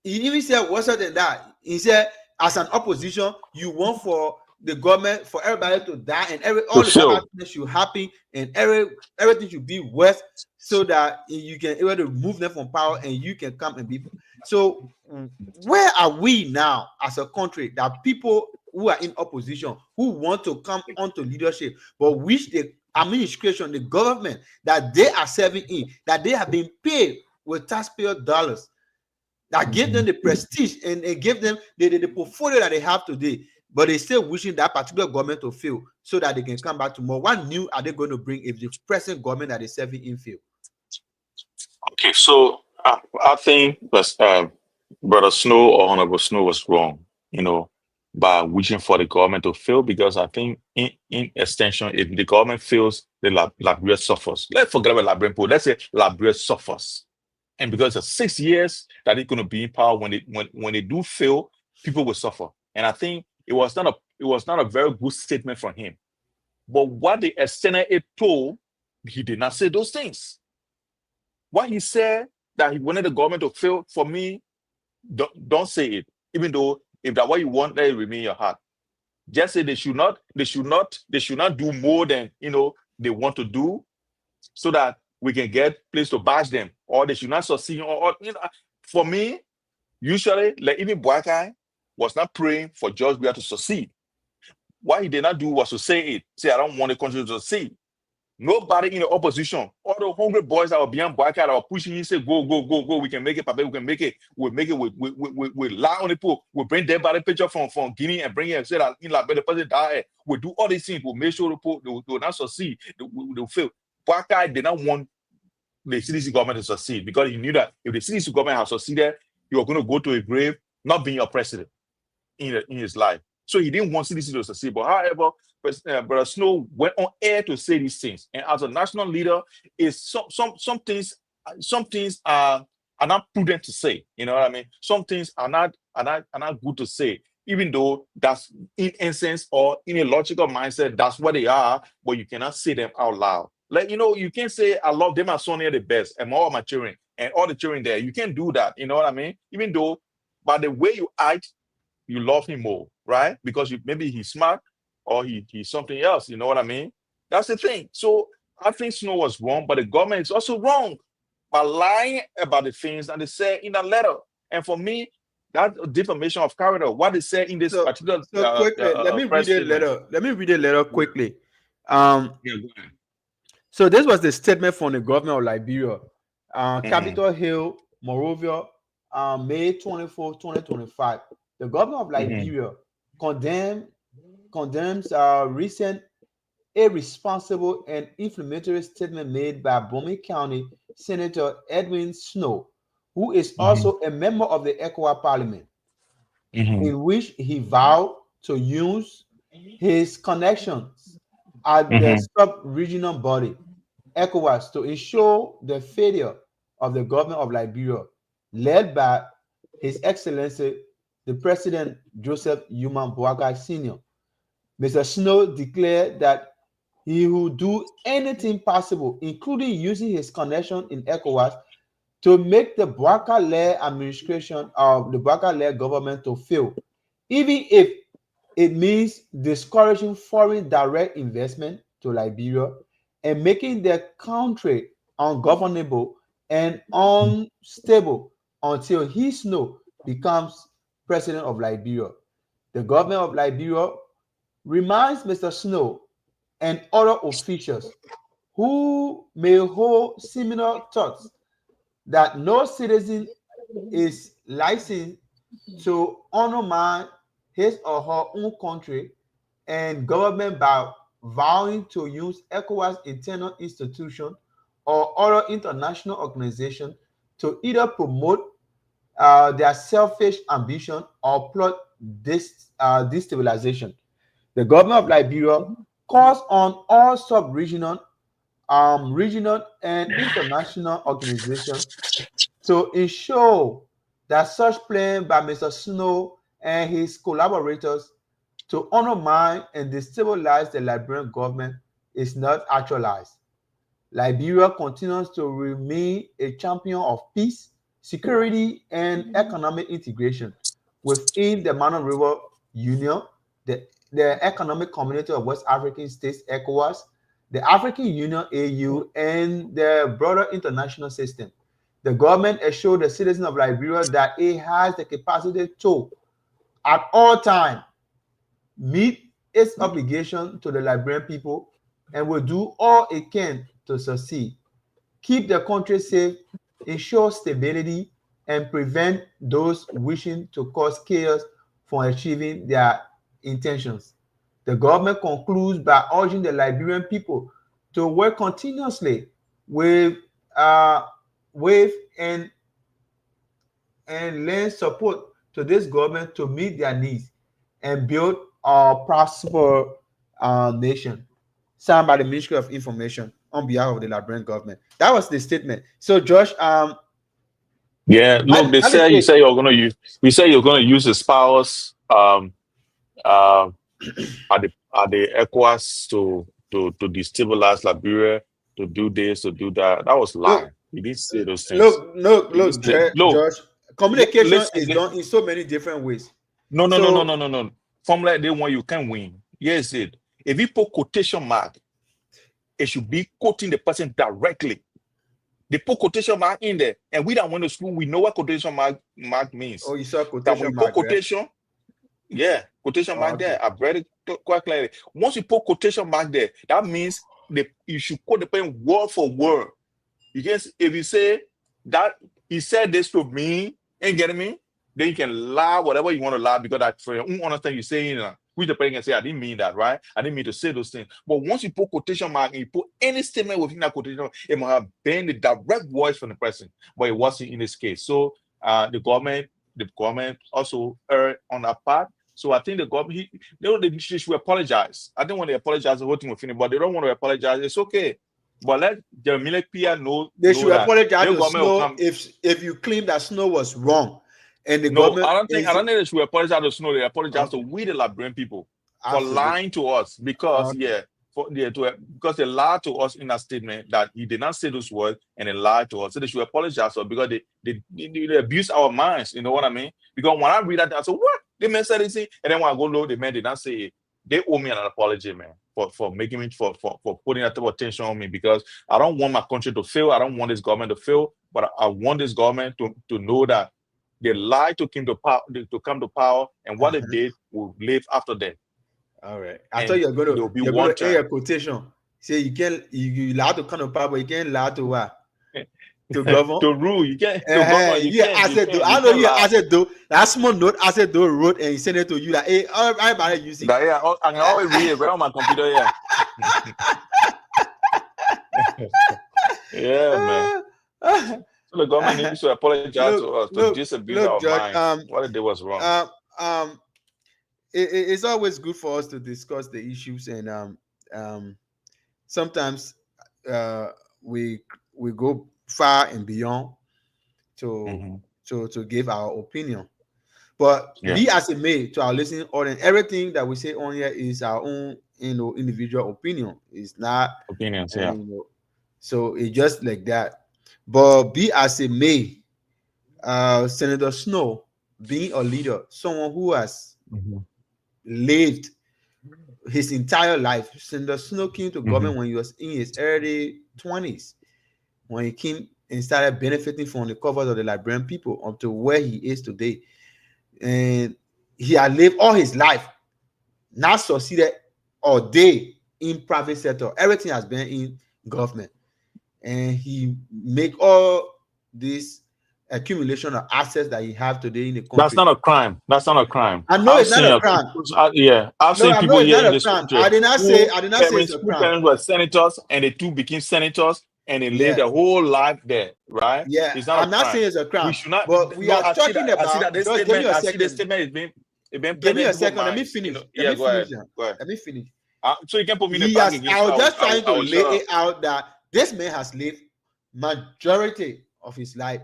he even said worse than that. He said, as an opposition, you want for the government, for everybody to die, and all the things should happen, and everything should be worse, so that you can able to remove them from power, and you can come and be. So, where are we now as a country that people who are in opposition, who want to come onto leadership, but which the administration, the government that they are serving in, that they have been paid with taxpayer dollars, that give them the prestige and give them the portfolio that they have today, but they still wishing that particular government to fail so that they can come back tomorrow. What new are they going to bring if the present government that is serving in fail? Okay, so I think Brother Snow or Honorable Snow was wrong, by wishing for the government to fail, because I think in extension, if the government fails, the Liberia suffers. Let's forget about Liberian people. Let's say Liberia suffers. And because of 6 years that it's going to be in power, when they do fail, people will suffer. And I think it was not a very good statement from him. But what the Senate told, he did not say those things. What he said that he wanted the government to fail, for me, don't say it. Even though if that's what you want, let it remain in your heart. Just say they should not do more than they want to do, so that we can get place to bash them, or they should not succeed. Or for me, usually, like even Bouakar was not praying for George Weah to succeed. What he did not do was to say it. Say, I don't want the country to succeed. Nobody in the opposition, all the hungry boys that were behind Bouakar that were pushing him, say, go, we can make it, Papa, we can make it. We'll make it, we'll lie on the pool. We'll bring dead body picture from Guinea and bring it and say that the person died. We'll do all these things. We'll make sure the pool will not succeed. They'll fail. Boakai did not want the CDC government to succeed because he knew that if the CDC government had succeeded, he was going to go to a grave not being your president in his life. So he didn't want CDC to succeed. But however, Brother Snow went on air to say these things. And as a national leader, is some things are not prudent to say. You know what I mean? Some things are not good to say, even though that's in essence or in a logical mindset, that's what they are, but you cannot say them out loud. Like, you can't say, I love them and Sonia the best, and all my children, and all the children there. You can't do that. You know what I mean? Even though, by the way you act, you love him more, right? Because maybe he's smart or he's something else. You know what I mean? That's the thing. So I think Snow was wrong, but the government is also wrong by lying about the things that they said in that letter. And for me, that's a defamation of character. What they said in this particular quickly, let me read the letter. Let me read the letter quickly. Yeah, go ahead. So this was the statement from the government of Liberia, Capitol Hill, Monrovia, May 24, 2025. The government of Liberia condemns recent irresponsible and inflammatory statement made by Bomi County Senator Edwin Snow, who is also a member of the ECOWAS Parliament, in which he vowed to use his connections at the sub-regional body, ECOWAS, to ensure the failure of the government of Liberia, led by His Excellency, the President Joseph Numa Boakai Sr. Mr. Snow declared that he would do anything possible, including using his connection in ECOWAS, to make the Boakai-led administration of the Boakai-led government to fail, even if it means discouraging foreign direct investment to Liberia and making the country ungovernable and unstable until he, Snow, becomes president of Liberia. The government of Liberia reminds Mr. Snow and other officials who may hold similar thoughts that no citizen is licensed to undermine his or her own country and government by vowing to use ECOWAS internal institution or other international organization to either promote their selfish ambition or plot destabilization. The government of Liberia calls on all sub-regional, regional, and international organizations to ensure that such plan by Mr. Snow and his collaborators to undermine and destabilize the Liberian government is not actualized. Liberia continues to remain a champion of peace, security, and economic integration within the Mano River Union, the Economic Community of West African States, ECOWAS, the African Union, AU, and the broader international system. The government assured the citizens of Liberia that it has the capacity to, at all times, meet its obligation to the Liberian people and will do all it can to succeed, keep the country safe, ensure stability, and prevent those wishing to cause chaos from achieving their intentions. The government concludes by urging the Liberian people to work continuously with and lend support to this government to meet their needs and build a prosperous nation. Signed by the Ministry of Information on behalf of the Liberian government. That was the statement. So, Josh, yeah, look, they say you say you're gonna use his powers at the ECOWAS to destabilize Liberia, to do this, to do that. That was lying. He didn't say those things. Look, Josh. Communication is done in so many different ways. No. From like the one you can win. Yes, it. If you put quotation mark, it should be quoting the person directly. They put quotation mark in there, and we don't went to school. We know what quotation mark means. Oh, you saw quotation mark. Quotation, right? Yeah, quotation mark okay. There. I've read it quite clearly. Once you put quotation mark there, that means you should quote the person word for word. You guess if you say that he said this to me, ain't getting me, then you can lie whatever you want to lie because that for your own understanding you're saying which the president can say, I didn't mean that, right? I didn't mean to say those things. But once you put quotation mark and you put any statement within that quotation, it might have been the direct voice from the president, but it wasn't in this case. So the government also erred on that part. So I think the government, they should apologize. I think when they apologize, the whole thing will finish, but they don't want to apologize. It's okay. But let Jamila Pia know. They should apologize to government will Snow come. if you claim that Snow was wrong, and the No, government. I don't think they should apologize to Snow. They apologize to we the Liberian people for Absolutely. lying to us because because they lied to us in that statement that he did not say those words and they lied to us. So they should apologize to us because they abuse our minds. You know what I mean? Because when I read that, I said, what? They man said this, and then when I go low, the man did not say it. They owe me an apology, man, for making me for putting that type of attention on me, because I don't want my country to fail. I don't want this government to fail, but I want this government to know that they lied to come to power, and what they did will live after them. All right. I thought you're going to air a quotation. Say you allowed to come to power, but you can't allow to what? To govern? To rule. You can't. I know you asset though. That small note asset though wrote and he sent it to you that, hey, I better use it. Yeah, I can always read it right on my computer, yeah. Yeah, man. So the government needs to apologize to us, to disabuse our minds. What they did was wrong. It's always good for us to discuss the issues, and sometimes we go far and beyond to give our opinion. But be as it may, to our listening audience, everything that we say on here is our own, individual opinion. It's not opinions, so it's just like that. But be as it may, Senator Snow, being a leader, someone who has lived his entire life. Senator Snow came to government when he was in his early 20s, when he came and started benefiting from the covers of the Liberian people up to where he is today. And he had lived all his life, not succeeded all day in private sector. Everything has been in government. And he make all this accumulation of assets that he have today in the country. That's not a crime. That's not a crime. I know it's not a crime. I've seen people here in this country. I did not say it's a crime. Parents were senators, and the two became senators, and they lived their whole life there, right? Yeah, it's not I'm not saying it's a crime. We should not. But we are talking about. I see that this statement. I see this statement is being. Give me a second. Let me finish. Go ahead. Let me finish. So you can put me in the back again. I was just trying to lay it out that this man has lived majority of his life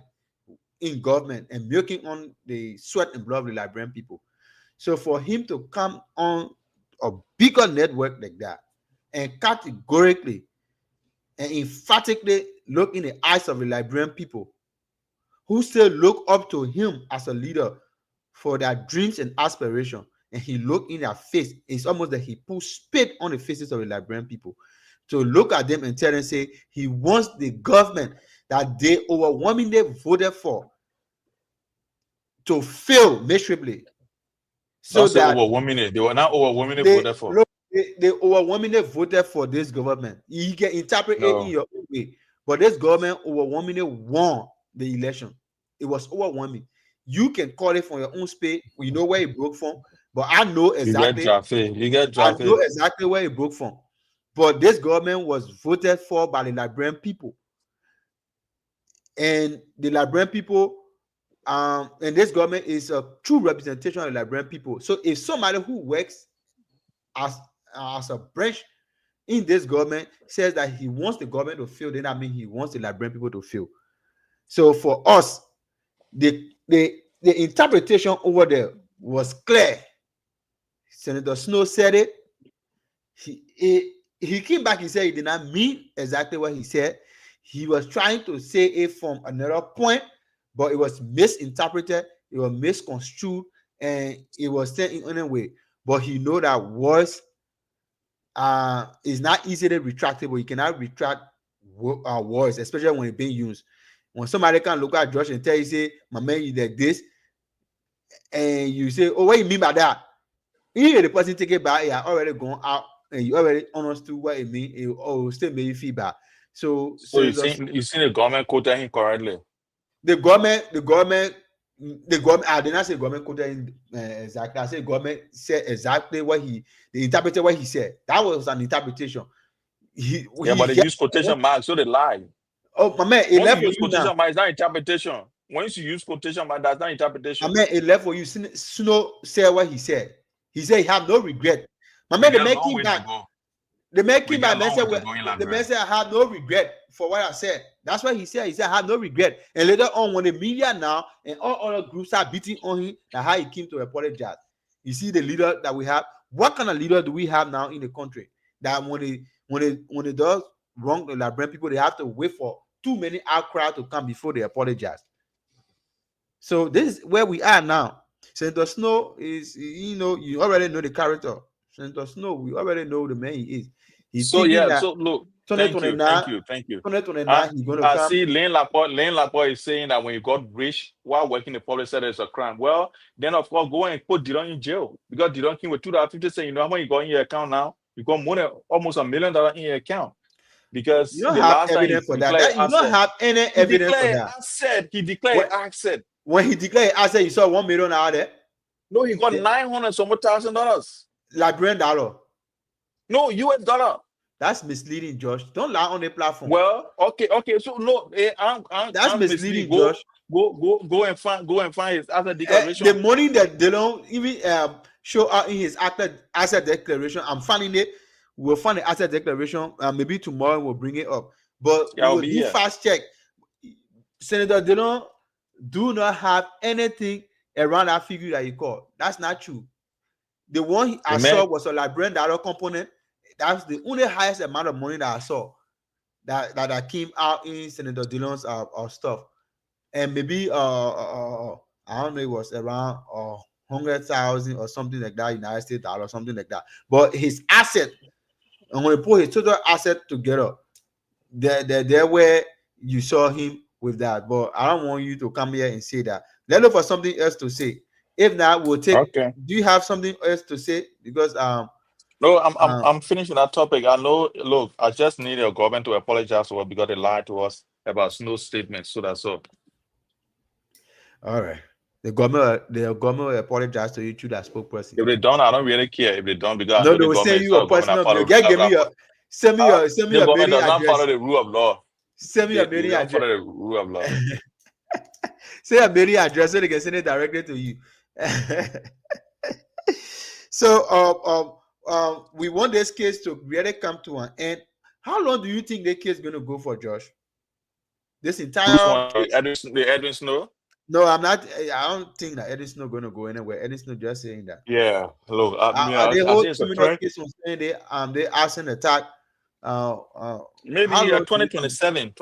in government and milking on the sweat and blood of the Liberian people. So for him to come on a bigger network like that and categorically and emphatically look in the eyes of the Liberian people who still look up to him as a leader for their dreams and aspirations, and he look in their face, it's almost like he put spit on the faces of the Liberian people to look at them and tell them, say, he wants the government that they overwhelmingly voted for to fail miserably. So that they were not overwhelmingly voted for. Look, they overwhelmingly voted for this government. You can interpret it in your own way, but this government overwhelmingly won the election. It was overwhelming. You can call it from your own space. You know where it broke from, but I know exactly. You get drafted. I know exactly where it broke from. But this government was voted for by the Liberian people, and the Liberian people, and this government is a true representation of the Liberian people. So if somebody who works as a branch in this government says that he wants the government to fail, then that means he wants the Liberian people to fail. So for us, the interpretation over there was clear. Senator Snow said it. He came back and said he did not mean exactly what he said. He was trying to say it from another point, but it was misinterpreted, it was misconstrued, and it was said in any way. But he know that words is not easily retractable. You cannot retract words, especially when it's being used. When somebody can look at Josh and tell you, say, my man, you like this, and you say, oh, what you mean by that? Even the person take it back, you already gone out, and you already understood what it means, it still made you feel bad. So you seen the government quoted him correctly? The government The government, I did not say government quoted exactly. I said government said exactly what they interpreted what he said. That was an interpretation. Yeah, He but they get, use quotation marks, so they lie. oh my man, it Once left you for use you now. quotation marks, it's not interpretation. Once you use quotation marks, that's not I interpretation. mean, it left for you. Snow said what he said. He said he have no regret. My We man, they got a make long him way to back. go. They make We him got back. a Man long said, way to go in the man Liberia. said, I have no regret for what I said. That's what he said. He said, I have no regret. And later on, when the media now and all other groups are beating on him, that how he came to apologize. You see the leader that we have. What kind of leader do we have now in the country? That when they does wrong to Liberian people, they have to wait for too many outcry to come before they apologize. So this is where we are now. Senator Snow is, you already know the character. Senator Snow, we already know the man he is. He's So thinking yeah, that so look, thank you, 2029, thank you, thank you. 2029, he's going to I come. see Lane Laporte is saying that when you got rich while working in the public sector is a crime. Well, then of course go and put Didon in jail because Didon came with 250 saying, you know how much you got in your account now? You got more than almost $1 million in your account. Because You don't the have last time he evidence for that. declared You don't asset, have any he evidence for declared that. asset. He declared When, asset. when he declared asset, you saw 1 million out there. No, he got 900 some more $1,000. Liberian dollar. No, US dollar. That's misleading, Josh. Don't lie on the platform. Well, okay. So no, That's I'm misleading, Go, Josh. go and find his asset declaration. The money that they don't even show out in his asset declaration, I'm finding it. We'll find the asset declaration. Maybe tomorrow we'll bring it up. But Yeah, I'll we'll be do here. fast check. Senator Dillon do not have anything around that figure that you call. That's not true. The one I saw was a Liberian dollar component. That's the only highest amount of money that I saw that came out in Senator Dillon's stuff. And maybe I don't know, it was around 100,000 or something like that, United States dollar, something like that. But his asset, and when you put his total asset together, there where you saw him with that. But I don't want you to come here and say that. Let's look for something else to say. If not, we'll take. Okay. Do you have something else to say? Because no, I'm finishing that topic. I know. Look, I just need your government to apologize for because they lied to us about Snow's statements. So that's all. All right. The government will apologize to you through that spokesperson. If they don't, I don't really care. If they don't, because no, I know they the will send government you a personal bill. Send me your the mailing government does not follow address. the rule of law. Send me your They mailing don't follow address. the rule of law. Say your mailing address so they can send it directly to you. So we want this case to really come to an end. How long do you think the case is going to go for, Josh? This entire the Edwin Snow? No, I'm not. I don't think that Edwin Snow going to go anywhere. Edwin Snow just saying that. Yeah, look, they I hold think it's a criminal threat. case on saying they arson attack. Maybe how long 2027.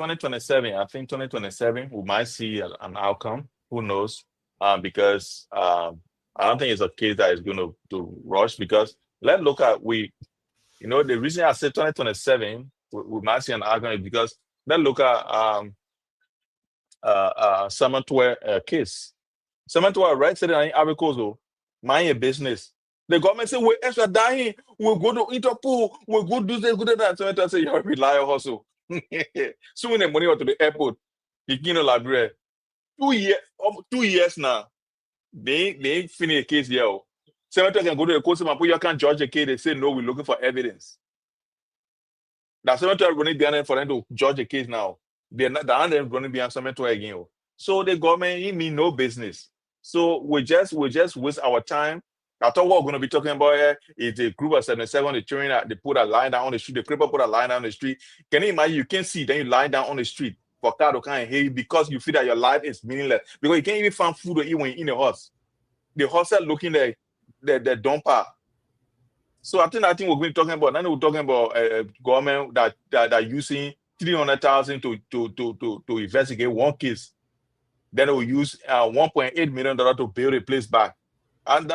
I think 2027 we might see an outcome. Who knows? Because I don't think it's a case that is going to rush. Because let's look at the reason I said 2027 we might see an outcome is because let's look at Samantua case. Samantua right said in Abekozo, mind your business. The government say we're extra dying, we'll go to Interpol, we'll go do this, go do that. Samantua say you're a reliable hustle. So when the money went to the airport, you know Liberia. 2 years now. They finish the case here. Samantua can go to the court and put you can't judge the case. They say no, we're looking for evidence. Now Samantua running behind for them to judge the case now. They're not running behind Samantua again. So the government he mean no business. So we just waste our time. I thought what we're going to be talking about here is a group of 77, the children, they put a line down on the street, the cripple put a line down on the street. Can you imagine? You can't see, then you lie down on the street for car to come and hear you because you feel that your life is meaningless. Because you can't even find food to eat when you're in the house. The house are looking like the dumper. So I think we're going to be talking about, now we're talking about government that using 300,000 to investigate one case. Then they will use $1.8 million to build a place back. And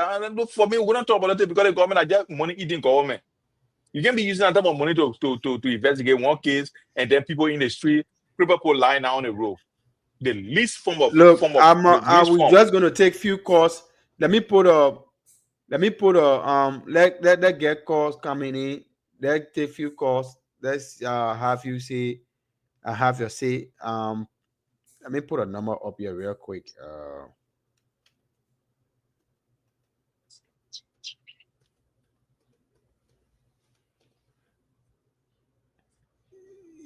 for me, we don't talk about it because the government are just money eating government. You can be using that type of money to investigate one case, and then people in the street, people lying down on the road. The least form of look. we're just going to take few calls. Let me put a let get calls coming in. Let take few calls. Let's have you say. Have your say. Let me put a number up here real quick.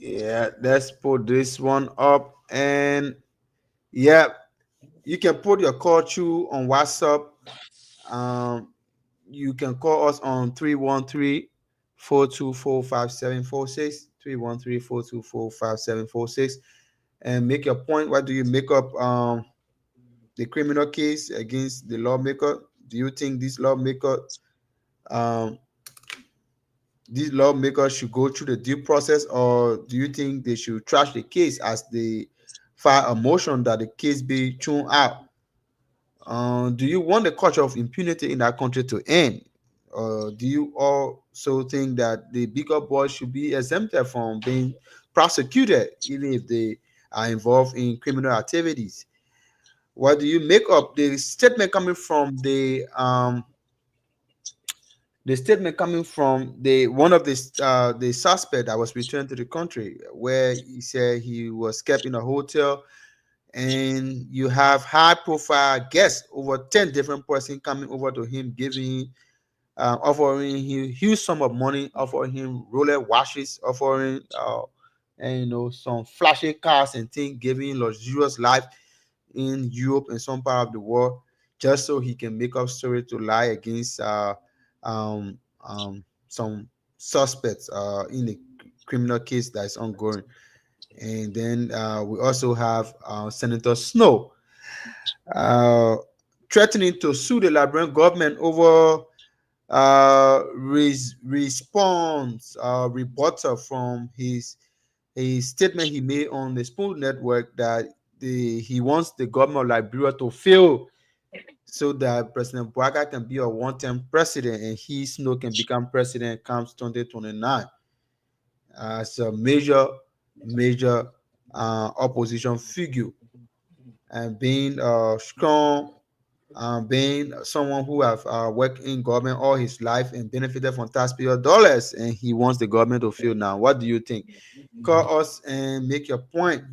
Yeah, let's put this one up. And yeah, you can put your call through on WhatsApp. Um, you can call us on 313-424-5746, 313-424-5746, and make your point. What do you make up the criminal case against the lawmaker? Do you think um these lawmakers should go through the due process, or do you think they should trash the case as they file a motion that the case be thrown out? Do you want the culture of impunity in that country to end? Or do you also think that the bigger boys should be exempted from being prosecuted, even if they are involved in criminal activities? What do you make up the statement coming from the statement coming from the one of the suspect that was returned to the country, where he said he was kept in a hotel, and you have high profile guests, over 10 different persons coming over to him, giving offering him huge sum of money, offering him Rolex watches, offering and some flashy cars and things, giving luxurious life in Europe and some part of the world, just so he can make up story to lie against some suspects in the criminal case that is ongoing. And then we also have Senator Snow uh, threatening to sue the Liberian government over response rebuttal from his a statement he made on the Spoon Network that he wants the government of Liberia to fail so that President Bouaga can be a one-term president and he, Snow, can become president comes 2029 as a major opposition figure, and being strong, being someone who have worked in government all his life and benefited from taxpayer dollars, and he wants the government to fail now. What do you think? Call us and make your point.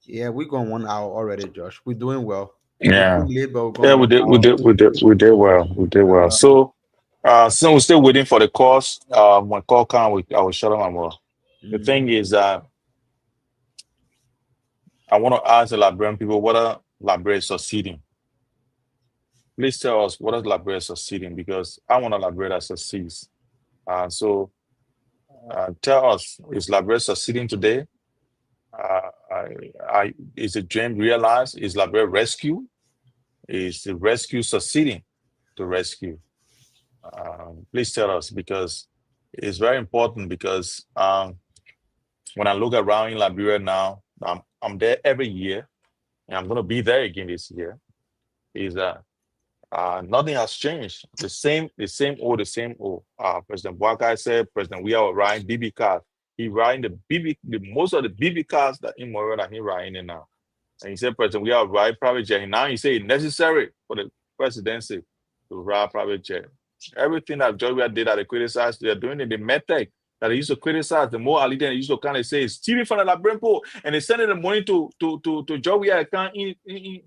Yeah, we're going 1 hour already, Josh. We're doing well. We Yeah. came late, but we're Yeah, going 1 hour. we did well. So, since we're still waiting for the calls, when call come, I will shut up more. The thing is that I want to ask the Liberian people whether Liberia is succeeding. Please tell us what is Liberia succeeding, because I want a Liberia that succeeds. So, tell us, is Liberia succeeding today? Is the dream realized? Is Liberia rescue? Is the rescue succeeding to rescue? Please tell us, because it's very important. Because when I look around in Liberia now, I'm there every year, and I'm going to be there again this year. Is that nothing has changed? The same old. President Bouaga said, President, we are riding BB cars. He riding most of the BB cars that in Moira that he riding in now. And he said, President, we are riding private jet. Now he said it's necessary for the presidency to ride private jet. Everything that Georgia did that they criticized, they're doing it. The medtech that they used to criticize, the more Ali used to kind of say it's stealing from the Liberian pool, and they sending the money to Georgia account in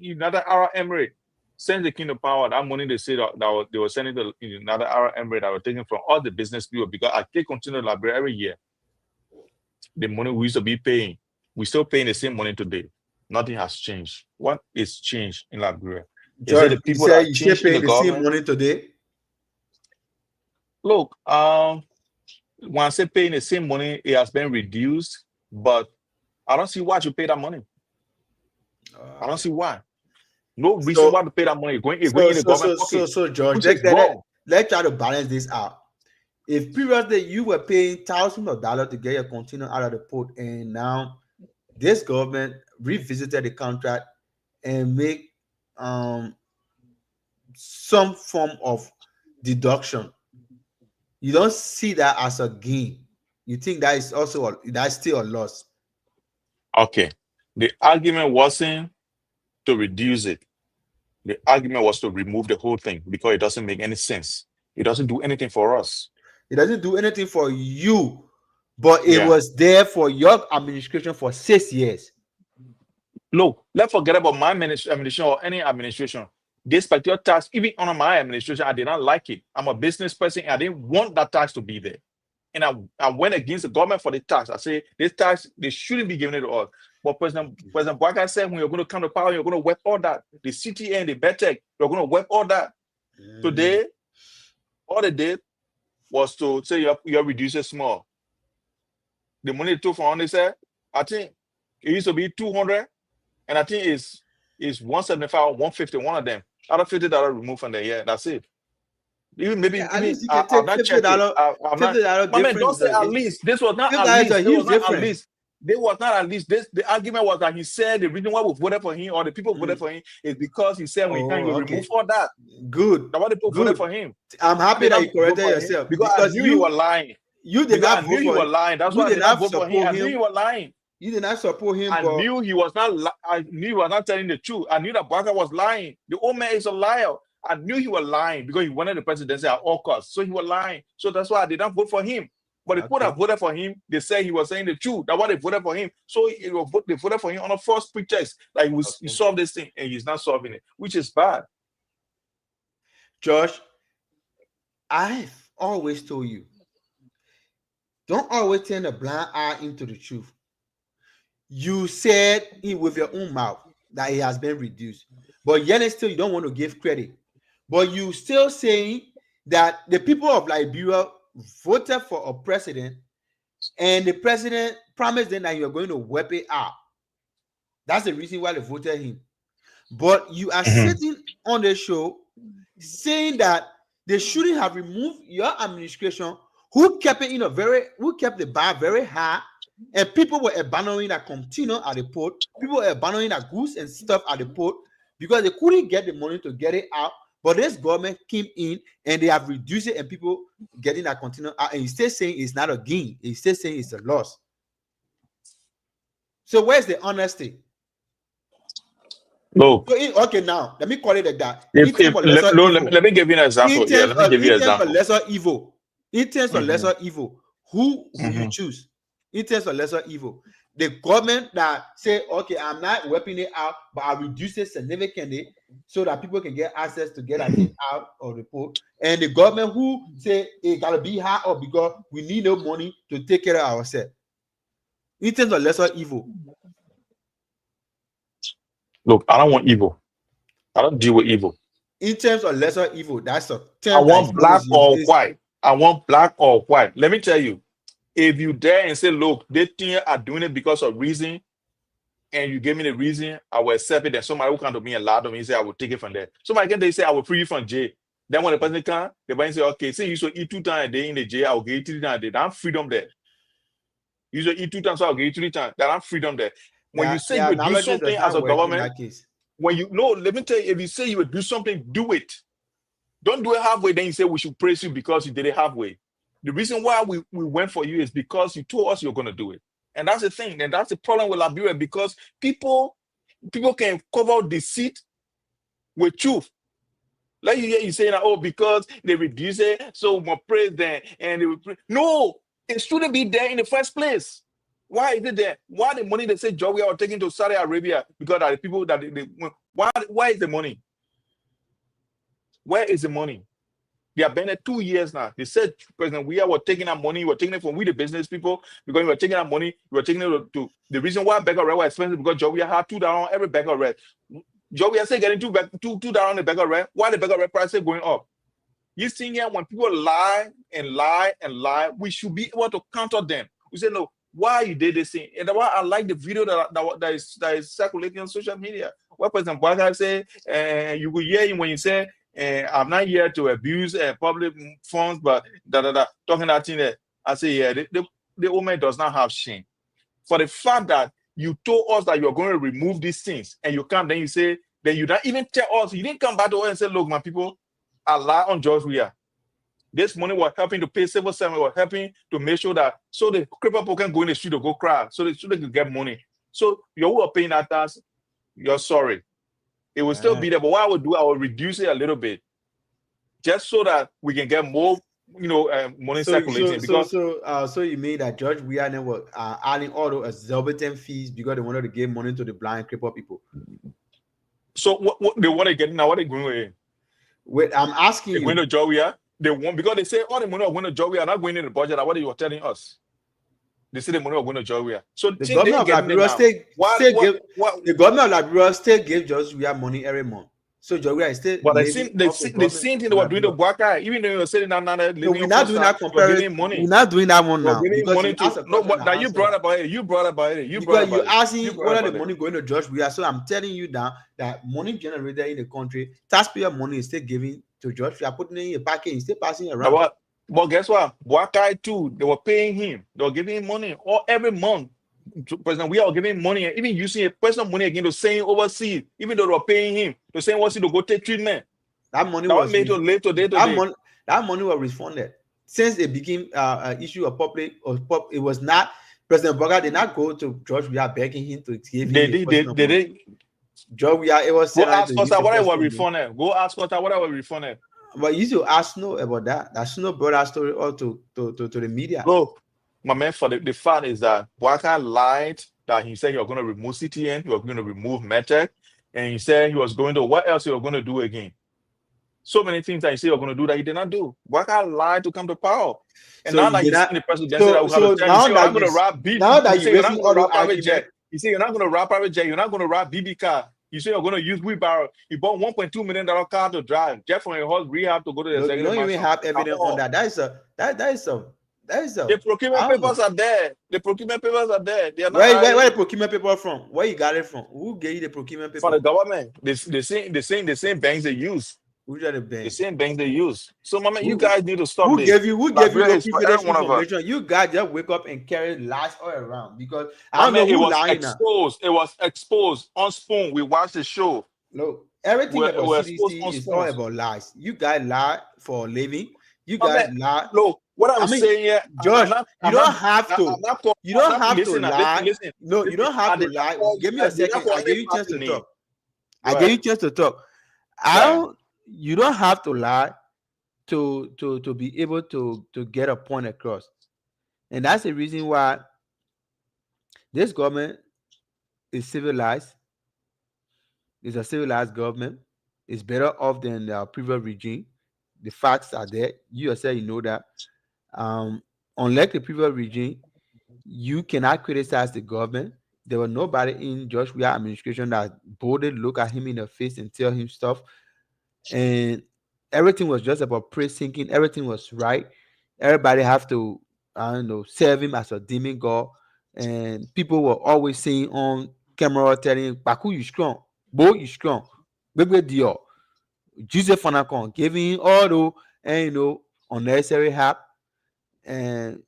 another Arab Emirate. Send the kingdom power. That money they said that they were sending to another Arab Emirate that were taken from all the business people, because I take continue to Liberia every year. The money we used to be paying, we still paying the same money today. Nothing has changed. What is changed in Liberia? George, the people you that say you should changed in pay the the same government? money today. Look, when I say paying the same money, it has been reduced, but I don't see why you pay that money. I don't see why. No reason why to pay that money. Going in the government pocket. So George, Which is wrong. let's try to balance this out. If previously you were paying thousands of dollars to get your container out of the port, and now this government revisited the contract and make some form of deduction, you don't see that as a gain. You think that is also that's still a loss. Okay. The argument wasn't to reduce it. The argument was to remove the whole thing, because it doesn't make any sense. It doesn't do anything for us. It doesn't do anything for you, but it was there for your administration for 6 years. Look, let's forget about my administration or any administration. This particular tax, even under my administration, I did not like it. I'm a business person, and I didn't want that tax to be there. and I went against the government for the tax. I say this tax, they shouldn't be giving it to us. But President Bouakai said, when you're going to come to power, you're going to wipe all that. The CTN, the BETEC, you're going to wipe all that. Today, all they did was to say you reduce it small. The money they took from said, I think it used to be 200, and I think it's 175 or 150, one of them. Out of $50 removed from there. Yeah, that's it. Even maybe at least you I've can not take checked it. $50 My man, difference. don't say at least. This was not $50 at least. is a This huge was not at difference. least. They was not at least. The argument was that he said the reason why we voted for him or the people voted for him is because he said when he can, you remove all that. Good. That's why the people voted for him. I'm happy that you corrected Vote for him yourself because I knew you were lying. You did not I knew vote you for were him. lying. That's You why I did did not not vote for him. support I knew him. you were lying. You did not support him. I knew he was not. I knew he was not telling the truth. I knew that Bouakai was lying. The old man is a liar. I knew he was lying because he wanted the presidency at all costs. So he was lying. So that's why I did not vote for him. But the people that voted for him, they said he was saying the truth. That's why they voted for him. So they voted for him on a false pretext. Like he solved this thing and he's not solving it, which is bad. Josh, I've always told you, don't always turn a blind eye into the truth. You said it with your own mouth that it has been reduced, but yet still you don't want to give credit. But you still saying that the people of Liberia voted for a president and the president promised them that you're going to wipe it out. That's the reason why they voted him. But you are sitting on the show saying that they shouldn't have removed your administration, who kept it who kept the bar very high, and people were abandoning that container at the port. People were abandoning that goods and stuff at the port because they couldn't get the money to get it out. But this government came in and they have reduced it, and people getting that container out. And he's still saying it's not a gain. He's still saying it's a loss. So where's the honesty? Look. Okay, now let me call it like that. Let me give you an example. Yeah, let me give you an example. Lesser evil. In terms of lesser evil, who will you choose? In terms of lesser evil, the government that say, okay, I'm not wiping it out, but I reduce it significantly so that people can get access to get it out of the port, and the government who say it gotta be high up because we need no money to take care of ourselves. In terms of lesser evil. Look, I don't want evil. I don't deal with evil. In terms of lesser evil, that's a term. I want black or white. I want black or white. Let me tell you, if you dare and say, look, they think are doing it because of reason, and you give me the reason, I will accept it. And somebody will come to me and lie to me and say, I will take it from there. Somebody can say, I will free you from jail. Then when the person comes, the person say, okay, say you should eat 2 times a day in the jail, I will give you 3 times a day. That's freedom there. You should eat 2 times, so I'll give you 3 times. That's freedom there. When you say you do something as a government, when you know, let me tell you, if you say you would do something, do it. Don't do it halfway, then you say we should praise you because you did it halfway. The reason why we went for you is because you told us you're going to do it. And that's the thing. And that's the problem with Liberia, because people can cover deceit with truth. Like you hear you saying, oh, because they reduce it, so we'll praise them. And they will praise. No, it shouldn't be there in the first place. Why is it there? Why the money they say Joe we are taking to Saudi Arabia? Because the people that why is the money? Where is the money? They have been there 2 years now. They said, President, we are taking our money. We're taking it from we the business people because we were taking our money. We were taking it to the reason why bag of red was expensive because Joe we had $2 on every bag of red. Joe we are saying getting $2 on the bag of red. Why the bag of red price is going up? You see here when people lie and lie and lie, we should be able to counter them. We say no. Why you did this thing? And that's why I like the video that is circulating on social media. What President Bouakai say, you will hear him when you say, I'm not here to abuse public funds, but talking that thing there. I say, yeah, the woman does not have shame. For the fact that you told us that you're going to remove these things, and you come, then you say, then you don't even tell us, you didn't come back to us and say, look, my people, I lie on George Weah. This money was helping to pay civil servants, was helping to make sure that so the crippled people can go in the street to go cry, so they can get money. So you are paying that tax, you're sorry. It will still be there, but what I will do, I will reduce it a little bit, just so that we can get more, money circulating. So you mean that George Weah was adding all those exorbitant fees because they wanted to give money to the blind crippled people? So what they want to get now? What are they going with? Wait, I'm asking you. You. Going to George Weah? they won because they say all the money are going to Georgia are not going in the budget. What you were telling us? They say the money are going to Georgia. So The since government they of getting it Liberia now, the government of Liberia still gave Georgia money every month. So Georgia is still but living the off same thing they were doing to Bwaka, even though you were saying that now they're No, living we're in not doing that Costa, we're giving We're money. not doing that one We're now giving because money you asked a to no, question. but now you brought about it. You brought about it. Because you asking You brought whether about the it. money going to Georgia. So I'm telling you that money generated in the country, taxpayer money is still given to Georgia. Putting it in a package, still passing around. But guess what? Bwaka too, they were paying him. They were giving him money every month. President, we are giving money, even using a personal money again to send overseas, even though they were paying him to send overseas to go take treatment. That money That was made to live today. That money was refunded since it became issue of public it was not. President Boga did not go to George. We are begging him to give him. They did. George, it was. Go ask us what I was refunded. Go ask us what I was refunded. But you should ask Snow about that. That Snow brought that story all to the media. Look, my man, for the fact is that Bwaka lied that he said he was going to remove CTN, he was going to remove Metec, and he said he was going to what else he was going to do again. So many things that he said he was going to do that he did not do. Bwaka lied to come to power. And so now that he's in the presidency, I'm going to rob BB. Now that you're raising all the private jet, you say you're not going to rob private jet, you're not going to rob BB car. You say you're going to use wheelbarrow. You bought $1.2 million car to drive. Jeff from your horse rehab to go to the executive. You don't even have evidence on that. That is a. The procurement papers are there. The procurement papers are there. They are not where the procurement paper from? Where you got it from? Who gave you the procurement paper? From the government. The same banks they use. Which are the banks? The same banks they use. So, my man, you guys need to stop Who this. gave you information? You guys just wake up and carry lies all around because I don't know who lying now. It was exposed on Spoon. We watched the show. Look, everything about CDC is all about lies. You guys lie for a living. You guys lie. Look, what I'm saying here, Josh, you don't have to. You don't have to lie. No, you don't have to lie. Give me a second. I gave you a chance to talk. I gave you a chance to talk. You don't have to lie to be able to get a point across. And that's the reason why this government is civilized. It's a civilized government. It's better off than the previous regime. The facts are there. You yourself, you know that. Unlike the previous regime, you cannot criticize the government. There was nobody in Josh Weah administration that boldly look at him in the face and tell him stuff. And everything was just about praise thinking. Everything was right. Everybody have to, serve him as a demon god. And people were always saying on camera, telling Baku, you strong. Bo, you strong. Baby Dior. Joseph Fanakon giving him all the, unnecessary help. And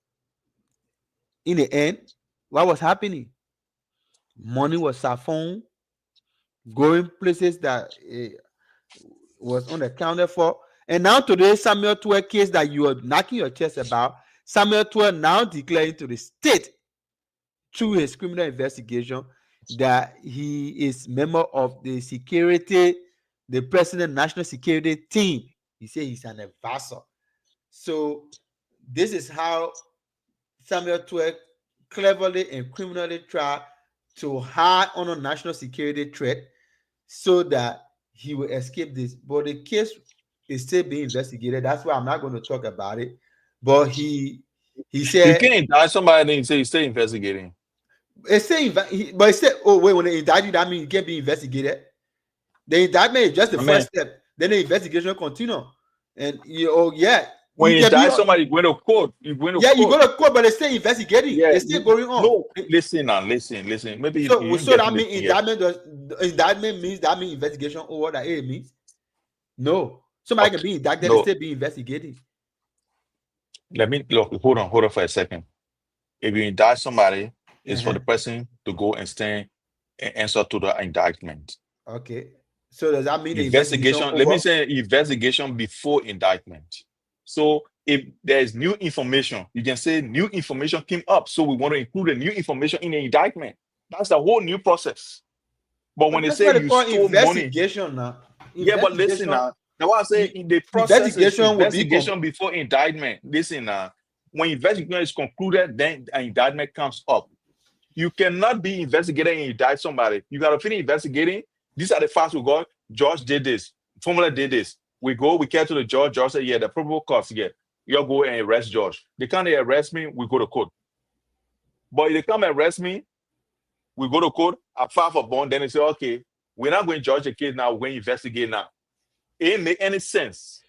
in the end, what was happening? Money was siphoned, going places that was unaccounted for. And now today, Samuel Tuer case that you are knocking your chest about, Samuel Tuer now declaring to the state through his criminal investigation that he is member of the president national security team. He said he's an advisor. So this is how Samuel Tuer cleverly and criminally tried to hide on a national security threat so that he will escape this. But the case is still being investigated. That's why I'm not going to talk about it. But he said you can't indict somebody and say he's still investigating. But it said, oh wait, when they indict you, that means you can't be investigated. The indictment is just the first step. Then the investigation continue. And when you indict somebody, you go to court. You go to court, but they're still investigating. They're still going on. No, listen. Maybe so that means indictment means that means investigation over that it means. No, somebody can be indicted and still be investigating. Let me hold on for a second. If you indict somebody, it's for the person to go and stand and answer to the indictment. Okay. So does that mean investigation? Let me say investigation before indictment. So if there is new information, you can say new information came up. So we want to include the new information in the indictment. That's the whole new process. But when they say you stole money, now. But listen now. Now what I say in the process investigation before indictment. Listen now. When investigation is concluded, then an indictment comes up. You cannot be investigating and indict somebody. You got to finish investigating. These are the facts we got. George did this. Formula did this. We get to the judge. Judge said, yeah, the probable cause, yeah. You go and arrest George. They can't arrest me, we go to court. But if they come arrest me, we go to court, I file for bond, then they say, okay, we're not going to judge the case now, we're going to investigate now. It ain't make any sense.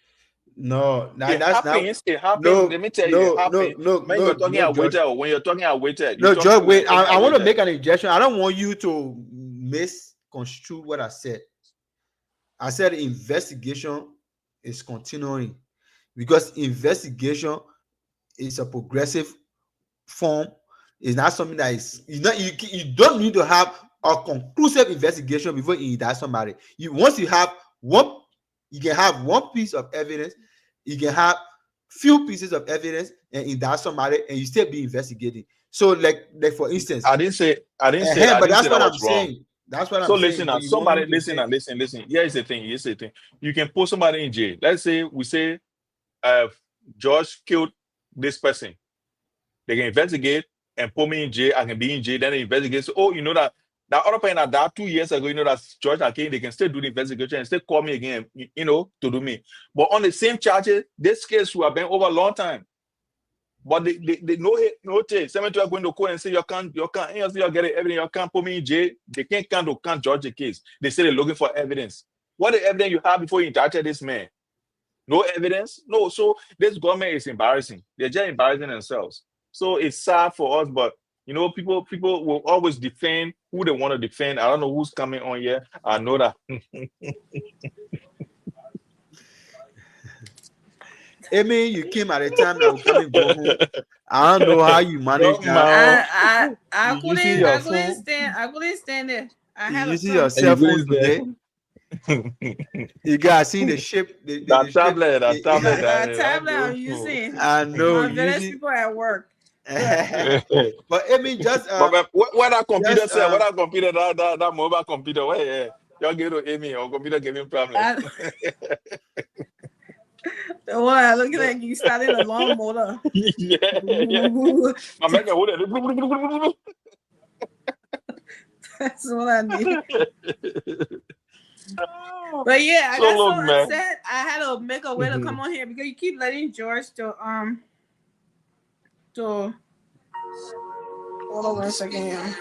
No, It that's happens. not. It happens. No, Let me tell you, it no, happens. no, When no, you're talking no, at George. waiter, or when you're talking at waiter, No, George, wait. I want to waiter. make an injection. I don't want you to misconstrue what I said. I said investigation is continuing because investigation is a progressive form. It's not something that is you don't need to have a conclusive investigation before you indict somebody. Once you have one, you can have one piece of evidence, you can have few pieces of evidence and indict somebody, and you still be investigating. So, like for instance, I didn't say but that's what that I'm was wrong. saying. That's what I'm So saying. listen now, but you want somebody me to listen say- now, listen. Here's the thing. You can put somebody in jail. Let's say we say George killed this person. They can investigate and put me in jail. I can be in jail. Then they investigate. So, oh, you know that other person that died 2 years ago, you know that George Akane, they can still do the investigation and still call me again, you know, to do me. But on the same charges, this case would have been over a long time. But they no take. 72 are going to court and say you can't you get it evidence, you can't put me in jail. They can't judge the case. They say they're looking for evidence. What the evidence you have before you indicted this man? No evidence? No. So this government is embarrassing. They're just embarrassing themselves. So it's sad for us, but you know, people will always defend who they want to defend. I don't know who's coming on here. I know that. I mean, you came at a time that we can't go home. I don't know how you manage that. I You using your phone? I couldn't stand it. I had You a using your son. cell phone today. You guys seen the shape. That tablet. A tablet I'm using. I know. My village people at work. But I mean, just But where that computer just, say, where that computer, that mobile computer, where y'all give to Amy or computer giving problem. The one I looking like you started a lawnmower. yeah. My man, hold it. That's what I need. But yeah, I So got look, so man. upset. I had to make a way to come on here because you keep letting George to hold on 1 second here.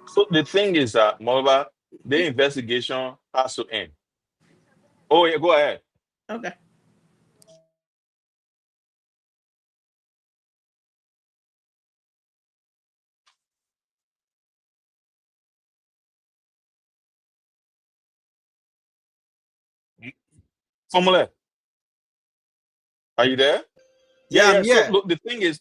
So the thing is that, Moreover, the investigation has to end. Oh yeah, go ahead. Okay. Formula, are you there? yeah, I'm So here. look, the thing is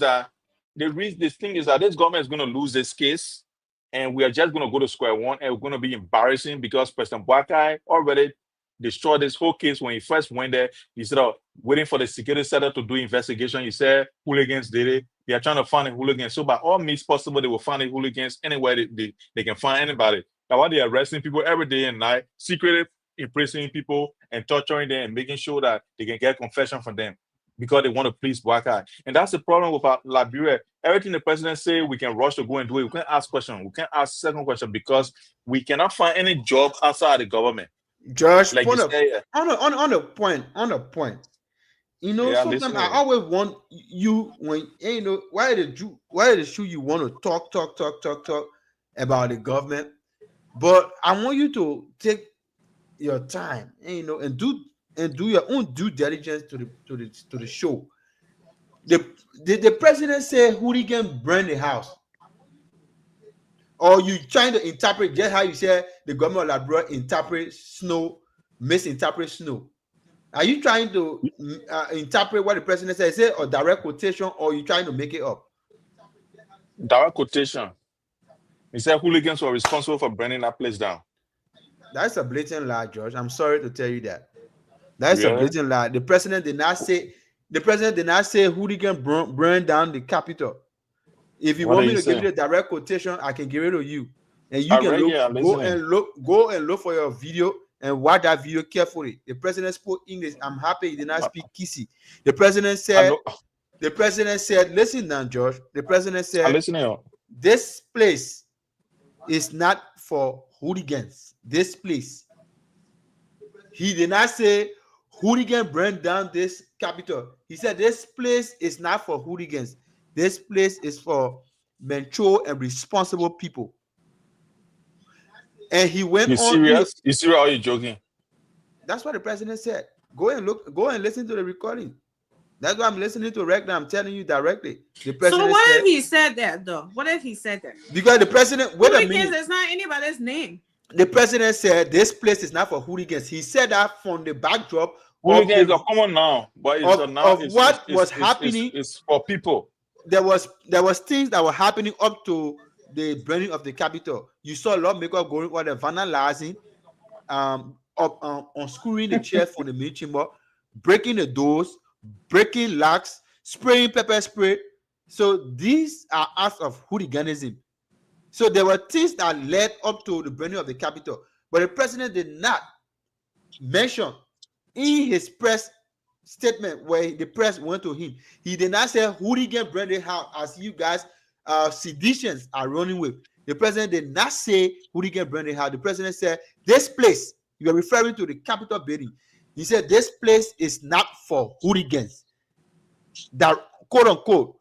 that this government is going to lose this case, and we are just going to go to square one, and we're going to be embarrassing because President Boakai already destroyed this whole case when he first went there. Instead of waiting for the security setup to do investigation, he said hooligans did it. They are trying to find a hooligan. So by all means possible, they will find the hooligans anywhere they can find anybody. Now while they're arresting people every day and night, secretly imprisoning people and torturing them and making sure that they can get confession from them because they want to please Boakai. And that's the problem with Liberia. Everything the president say, we can rush to go and do it. We can't ask questions. We can't ask second question because we cannot find any job outside the government. Josh, Like you say, on the point. You know, Yeah, sometimes listen. I always want you when you know why the shoe you want to talk about the government, but I want you to take your time, you know, and do your own due diligence to the show. The president say hooligan burn the house, or you trying to interpret just how you say the government of Liberia misinterpret Snow? Are you trying to interpret what the president said, or direct quotation, or you trying to make it up? Direct quotation. He said hooligans were responsible for burning that place down. That's a blatant lie, George. I'm sorry to tell you that. That's a Yeah. blatant lie. The president did not say hooligan burn down the Capitol. If you What want did me he to give say? you the direct quotation, I can give it to you, and you I can read it, I'm go listening. and look for your video and watch that video carefully. The president spoke English. I'm happy he did not speak Kisi. The president I said, know. listen now, George. The president I'm said, listening. this place is not for hooligans. This place He did not say hooligan burned down this Capitol. He said this place is not for hooligans. This place is for mature and responsible people. And he went You on. serious? You serious or are you joking? That's what the president said. Go and listen to the recording. That's why I'm listening to right now. I'm telling you directly. The president So what said, if he said that though? What if he said that? because the president, wait a Hooligans minute. is not anybody's name. The president said this place is not for hooligans. He said that from the backdrop Hooligans of, are common now, but it's of, now of what was happening. It's for people. There was things that were happening up to the burning of the Capitol. You saw lawmakers going on the vandalizing, unscrewing the chair from the main chamber, breaking the doors, breaking locks, spraying pepper spray. So these are acts of hooliganism. So there were things that led up to the burning of the Capitol, but the president did not mention in his press statement where the press went to him. He did not say hooligan burned the house as you guys seditions are running with. The president did not say hooligan burned the house. The president said this place, you are referring to the Capitol building. He said this place is not for hooligans. That quote unquote,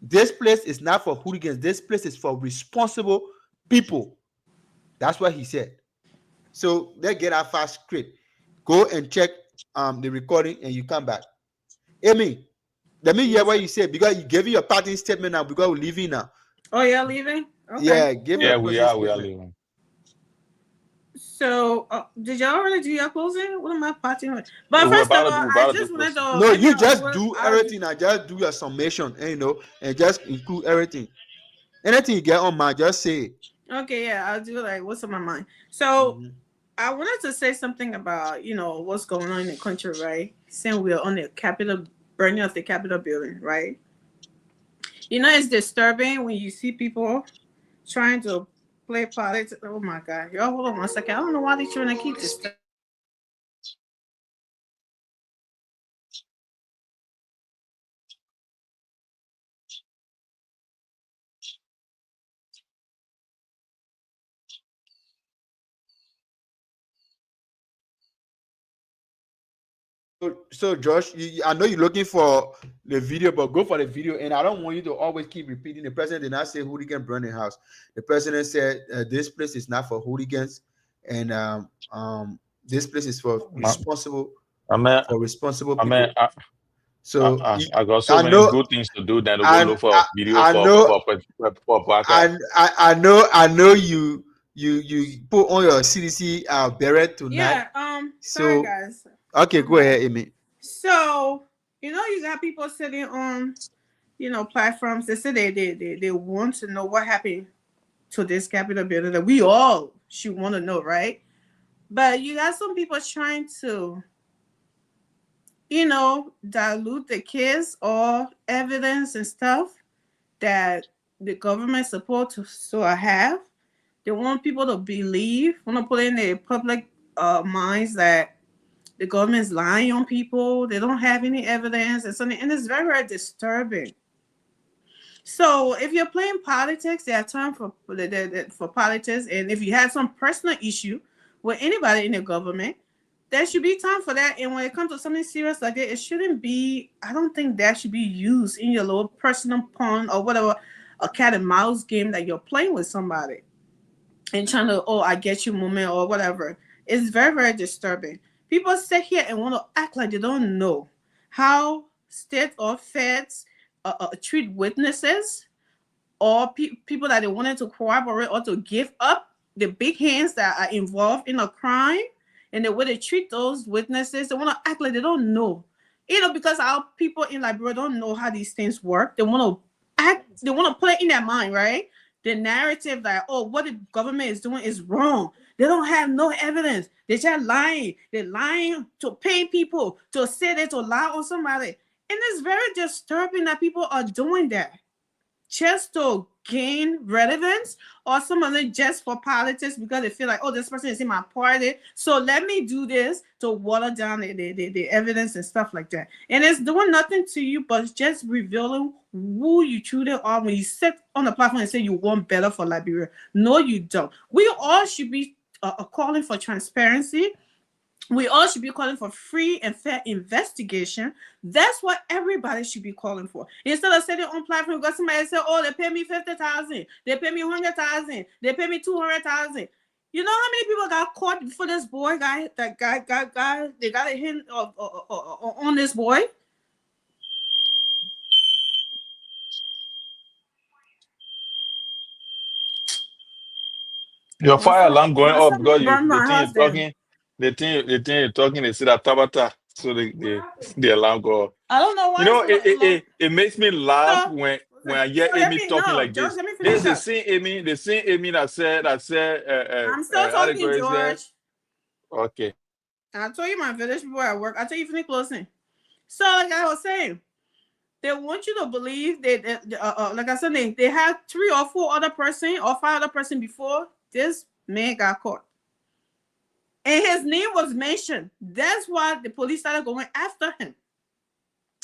this place is not for hooligans. This place is for responsible people. That's what he said. So let's get our fast straight. Go and check the recording and you come back. Amy, let me hear what you said because you gave your parting statement now because we're leaving now. Oh, you're leaving? Okay. Yeah, give Yeah, your we closing are statement. leaving. So, did y'all already do your closing? What am I parting with? But We're first of about all, to do- I about to just do wanted to. No, you figure just out do what- everything. I just do your summation, and just include everything. Anything you get on mind, just say it. Okay, yeah, I'll do like what's on my mind. So, Mhm. I wanted to say something about what's going on in the country, right? Saying we're on the Capitol burning of the Capitol building, right? It's disturbing when you see people trying to play politics. Oh my God, y'all hold on one second. I don't know why they're trying to keep this. So Josh, I know you're looking for the video, but go for the video. And I don't want you to always keep repeating. The president did not say hooligan burn the house. The president said this place is not for hooligans, and this place is for responsible I mean, people. So I got so I many know, good things to do than to go and look for a video I for know, podcast. I know you put on your CDC beret tonight. Yeah. Sorry, So guys. okay, go ahead, Amy. So you got people sitting on platforms. They say they want to know what happened to this Capitol building that we all should want to know, right? But you got some people trying to dilute the case or evidence and stuff that the government supposed to have. They want people to believe, want to put in the public minds that the government's lying on people. They don't have any evidence and something, and it's very, very disturbing. So if you're playing politics, there are time for politics, and if you have some personal issue with anybody in the government, there should be time for that. And when it comes to something serious like that, it shouldn't be. I don't think that should be used in your little personal pawn or whatever, a cat and mouse game that you're playing with somebody and trying to I get you moment or whatever. It's very, very disturbing. People sit here and want to act like they don't know how state or feds treat witnesses or people that they wanted to cooperate or to give up the big hands that are involved in a crime, and the way they treat those witnesses. They want to act like they don't know, because our people in Liberia don't know how these things work. They want to act, they want to put it in their mind, right? The narrative that, what the government is doing is wrong. They don't have no evidence. They're just lying. They're lying to pay people to say they to lie on somebody. And it's very disturbing that people are doing that just to gain relevance, or some of it just for politics because they feel like, this person is in my party, so let me do this to water down the evidence and stuff like that. And it's doing nothing to you, but it's just revealing who you truly are when you sit on the platform and say you want better for Liberia. No, you don't. We all should be calling for transparency We all should be calling for free and fair investigation. That's what everybody should be calling for. Instead of sitting on platform, got somebody say, "Oh, they pay me 50,000, they pay me 100,000, they pay me 200,000." You know how many people got caught for this boy guy? That guy, they got a hint on this boy. Your fire alarm going My off son because burned the my thing house is down. talking. The thing you're talking, they see that tabata, so the alarm go off. I don't know You why know, it's low. it makes me laugh So, when I hear so let Amy me talking know. like George, this. let me This finish is the up. same Amy, that said I'm still how they go talking, is there. George. Okay. I told you my village people at work. I tell you finish closing. So, like I was saying, they want you to believe that, like I said, they had 3 or 4 other person or 5 other person before this man got caught. And his name was mentioned. That's why the police started going after him.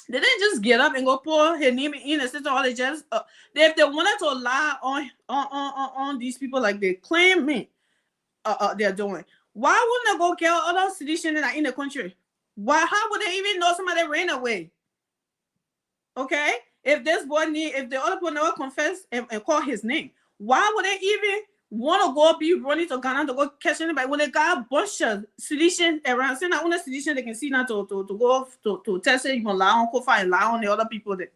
They didn't just get up and go pour his name in and sit all they just if they wanted to lie on these people like they claim me they're doing. Why wouldn't they go get other citizens that are in the country? Why? How would they even know somebody ran away? Okay, if this boy if the other people never confess and call his name, why would they even want to go be running to Ghana to go catch anybody when they got a bunch of sedition around? Saying that only sedition they can see now to go to test it, you can lie on Kofa and lie on the other people there.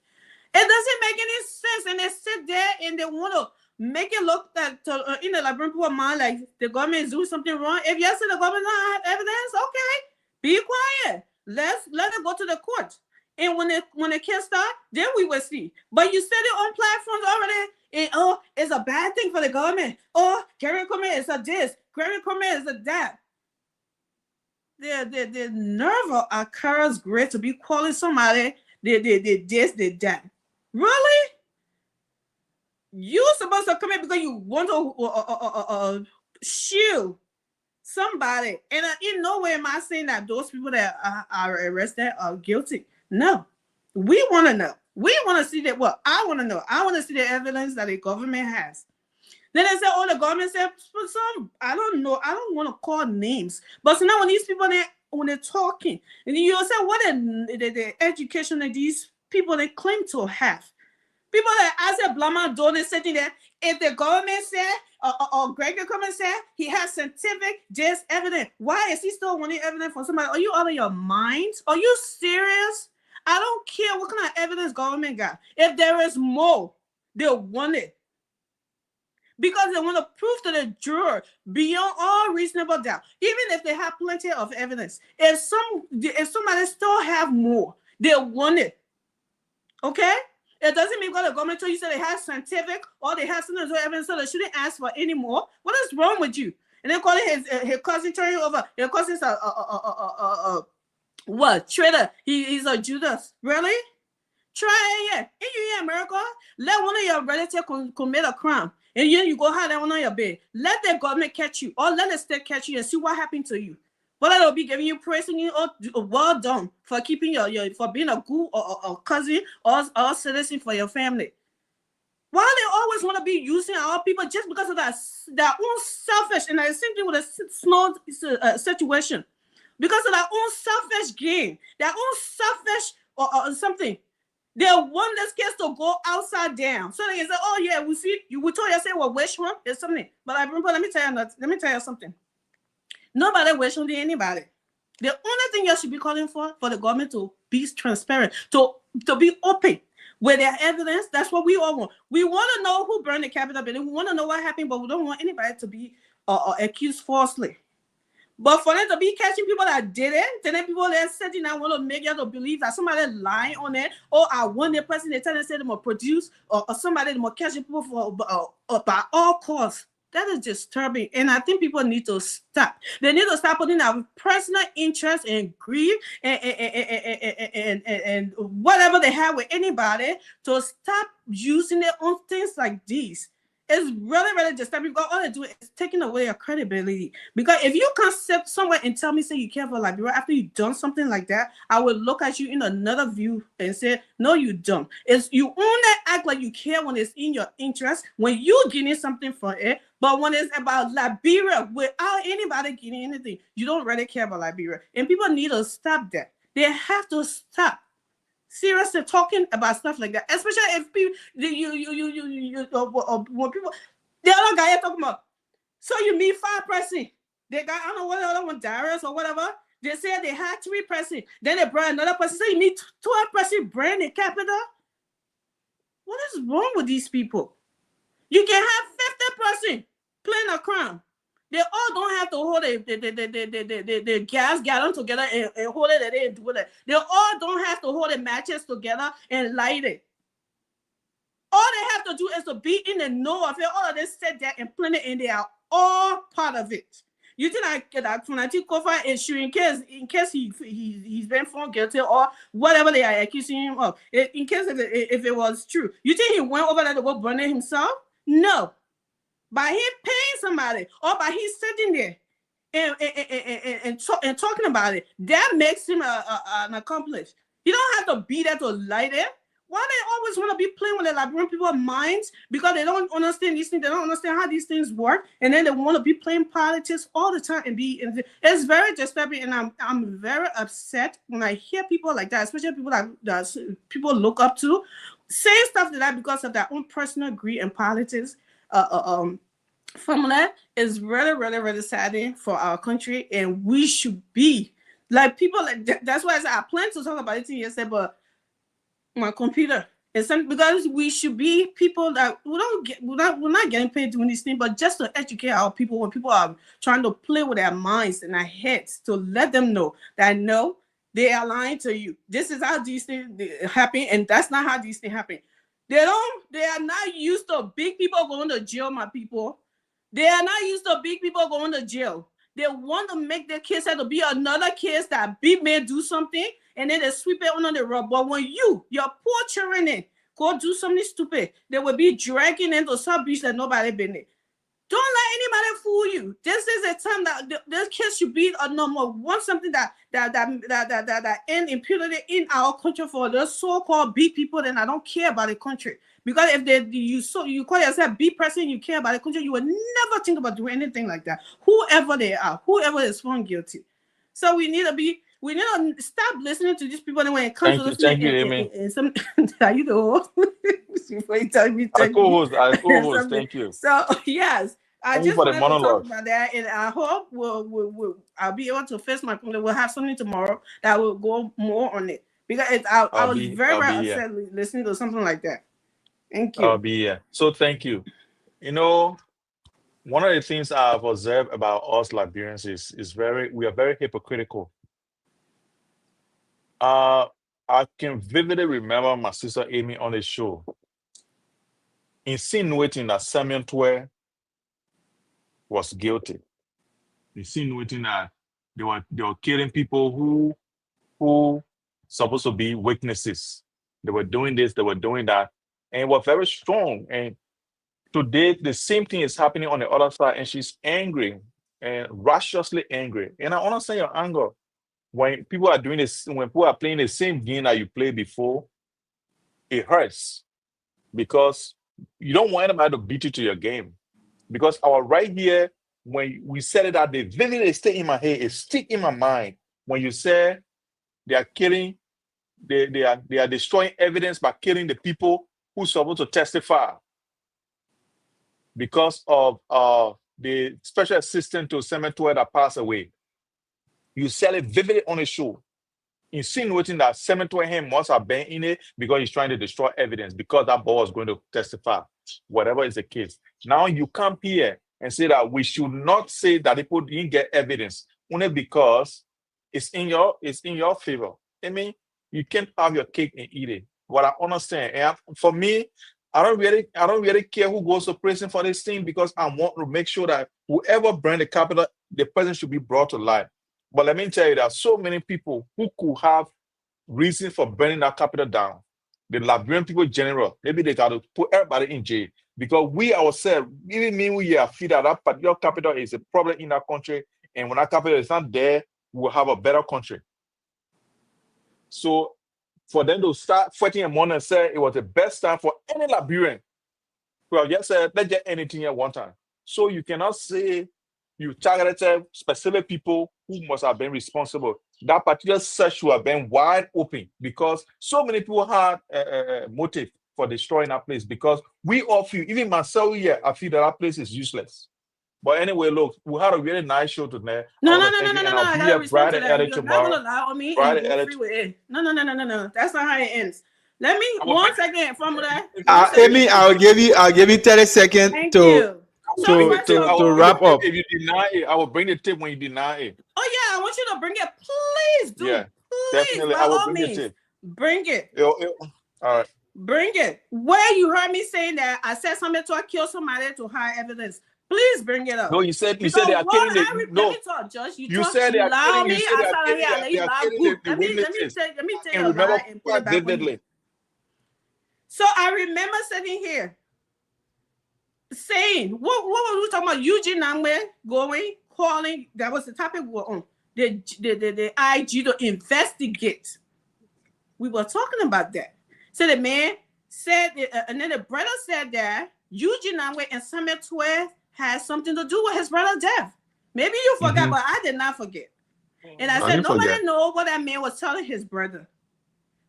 It doesn't make any sense, and they sit there and they want to make it look that in the Liberian people mind like the government is doing something wrong. If yes, the government don't have evidence, okay, be quiet. Let it go to the court. And when the case start, then we will see. But you said it on platforms already. And, it's a bad thing for the government. Oh, Gary Coleman is a this. Gary Coleman is a that. The nerve occurs great to be calling somebody they this, they that. Really? You're supposed to come in because you want to shield somebody. And in no way am I saying that those people that are arrested are guilty. No. We want to know. We want to see that. Well, I want to know. I want to see the evidence that the government has. Then they say, oh, the government said, for some, I don't know. I don't want to call names. But so now when these people, when they're talking, and you say, what the education that these people they claim to have. People that as a Blama donor sitting there, if the government said, or Greg Coleman said, he has scientific just evidence. Why is he still wanting evidence from somebody? Are you out of your mind? Are you serious? I don't care what kind of evidence government got. If there is more, they want it. Because they want to prove to the juror beyond all reasonable doubt, even if they have plenty of evidence. If somebody still have more, they want it. Okay? It doesn't mean because the government told you so they have scientific or they have some evidence so they shouldn't ask for any more. What is wrong with you? And then calling his cousin turning over. Your cousin's what? Traitor. He's a Judas. Really? Try it, yeah. In America, let one of your relatives commit a crime. And you go hide that one on your bed. Let the government catch you or let the state catch you and see what happened to you. But they'll be giving you praising you, well done for keeping your for being a good or cousin or citizen for your family. Why they always want to be using our people just because of their own selfish, and the same thing with the Snow situation, because of their own selfish gain, their own selfish or something. They want this case to go outside down. So they say, oh yeah, we see you. We told you, say, well, wish one is something. But let me tell you something. Nobody wish on anybody. The only thing you should be calling for the government to be transparent, to be open with their evidence. That's what we all want. We want to know who burned the Capitol building. We want to know what happened, but we don't want anybody to be accused falsely. But for them to be catching people that didn't, then people that sitting there want to make you to believe that somebody lying on it, or I want the person they tell them say they will produce, or somebody they will catch people for by all costs. That is disturbing, and I think people need to stop. They need to stop putting our personal interest and grief and whatever they have with anybody to stop using it on things like these. It's really, really disturbing because all they do is taking away your credibility. Because if you can't sit somewhere and tell me, say you care for Liberia after you've done something like that, I will look at you in another view and say, no, you don't. It's you only act like you care when it's in your interest, when you're getting something for it. But when it's about Liberia, without anybody getting anything, you don't really care about Liberia. And people need to stop that. They have to stop. Seriously, talking about stuff like that, especially if people, when people, the other guy talking about, so you meet 5 presidents. They got, I don't know what the other one, Darius or whatever. They said they had 3 presidents. Then they brought another person. So you meet 12 presidents, brand the capital. What is wrong with these people? You can have 50 presidents playing a crown. They all don't have to hold the gas gallon together and hold it and do it. They all don't have to hold the matches together and light it. All they have to do is to be in the know of it. All of this sit there and plan it, and they are all part of it. You think that Fanatic Kofa issue in case he's been found guilty or whatever they are accusing him of, in case if it was true, you think he went over there to go burn it himself? No. By him paying somebody or by him sitting there and talking about it, that makes him an accomplice. You don't have to be there to light it. Why they always want to be playing with the Liberian people's minds? Because they don't understand these things. They don't understand how these things work. And then they want to be playing politics all the time and be. It's very disturbing. And I'm very upset when I hear people like that, especially people that people look up to, saying stuff like that because of their own personal greed and politics. Formula is really, really, really saddening for our country, and we should be like people like that's why I said I plan to talk about it yesterday, but my computer is because we should be people that we're not getting paid doing this thing, but just to educate our people when people are trying to play with their minds and their heads, to let them know that no, they are lying to you. This is how these things happen, and that's not how these things happen. They are not used to big people going to jail, my people. They are not used to big people going to jail. They want to make their case have to be another case that big men do something and then they sweep it under the rug. But when your poor children go do something stupid, they will be dragging into some beach that nobody been in. Don't let anybody fool you. This is a time that this case should be a number one, something that end impunity in our country for those so-called big people. Then I don't care about the country. Because if you call yourself big person, you care about the country, you will never think about doing anything like that. Whoever they are, whoever is found guilty. So we need to stop listening to these people. And when it comes to thank you, Amy. Are you the host? Before you tell me, I co-host, thank you. So yes, I just want to talk about that, and I hope I'll be able to face my point. We'll have something tomorrow that will go more on it because I was very upset listening to something like that. Thank you. I'll be here. So thank you. You know, one of the things I've observed about us Liberians is we are very hypocritical. I can vividly remember my sister Amy on the show insinuating that Samuel Twe was guilty, insinuating that they were killing people who supposed to be witnesses. They were doing this, they were doing that, and were very strong. And today, the same thing is happening on the other side, and she's angry and righteously angry. And I understand your anger when people are doing this, when people are playing the same game that you played before. It hurts because you don't want anybody to beat you to your game. Because our right here, when we said it out, the vividly stay in my head, it stick in my mind. When you say they are killing, they are destroying evidence by killing the people who's supposed to testify because of the special assistant to Samuel Twe that passed away. You said it vividly on the show, insinuating that Samuel Twe must have been in it because he's trying to destroy evidence because that boy was going to testify, whatever is the case. Now you come here and say that we should not say that people didn't get evidence only because it's in your favor. I mean, you can't have your cake and eat it. What I understand, and for me, I don't really care who goes to prison for this thing because I want to make sure that whoever burned the Capitol, the person should be brought to light. But let me tell you, there are so many people who could have reason for burning that Capitol down. The Liberian people in general, maybe they got to put everybody in jail. because we ourselves, even me, we are feel that that particular capital is a problem in our country, and when that capital is not there, we'll have a better country. So for them to start fighting a morning and say it was the best time for any Liberian, well, just said let's get anything at one time. So you cannot say you targeted specific people who must have been responsible. That particular search should have been wide open because so many people had a motive for destroying that place. Because we all feel, even myself here, I feel that place is useless. But anyway, look, we had a really nice show today. No. I gotta respond to that. You're not tomorrow. gonna lie on me Friday and go edit- free with it. No. That's not how it ends. Let me I will 1 bring- second from that. Amy, I'll give you 30 seconds Thank to you. So to- first to- of all- to wrap up. If you deny it, I will bring the tip when you deny it. Oh yeah, I want you to bring it. Please do. Yeah, Please, definitely. by I will all bring the means, tip. bring it. All right. Bring it. Where you heard me saying that I said something to kill somebody to hide evidence. Please bring it up. No, you said they are Because killing what the Let me no. talk, Judge. You said they are lie on killing. me. You said they I are said killing. here, I let you lie. Killing Good. the Let me witnesses. tell And you a remember lie and put it back on you. vividly. So I remember sitting here saying, what were we talking about? Eugene Nangwe going, calling, that was the topic we were on. The IG to investigate. We were talking about that. So the man said, and then the brother said that Eugene Nangwe and Summit 12 had something to do with his brother's death. Maybe you forgot, but I did not forget. And I said, nobody know what that man was telling his brother.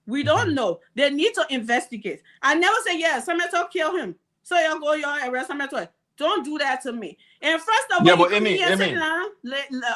We don't know. They need to investigate. I never said, yeah, Summit 12 kill him. So y'all go, y'all arrest Summit 12. Don't do that to me. And first of all, Yeah, you but come Amy, here sitting down,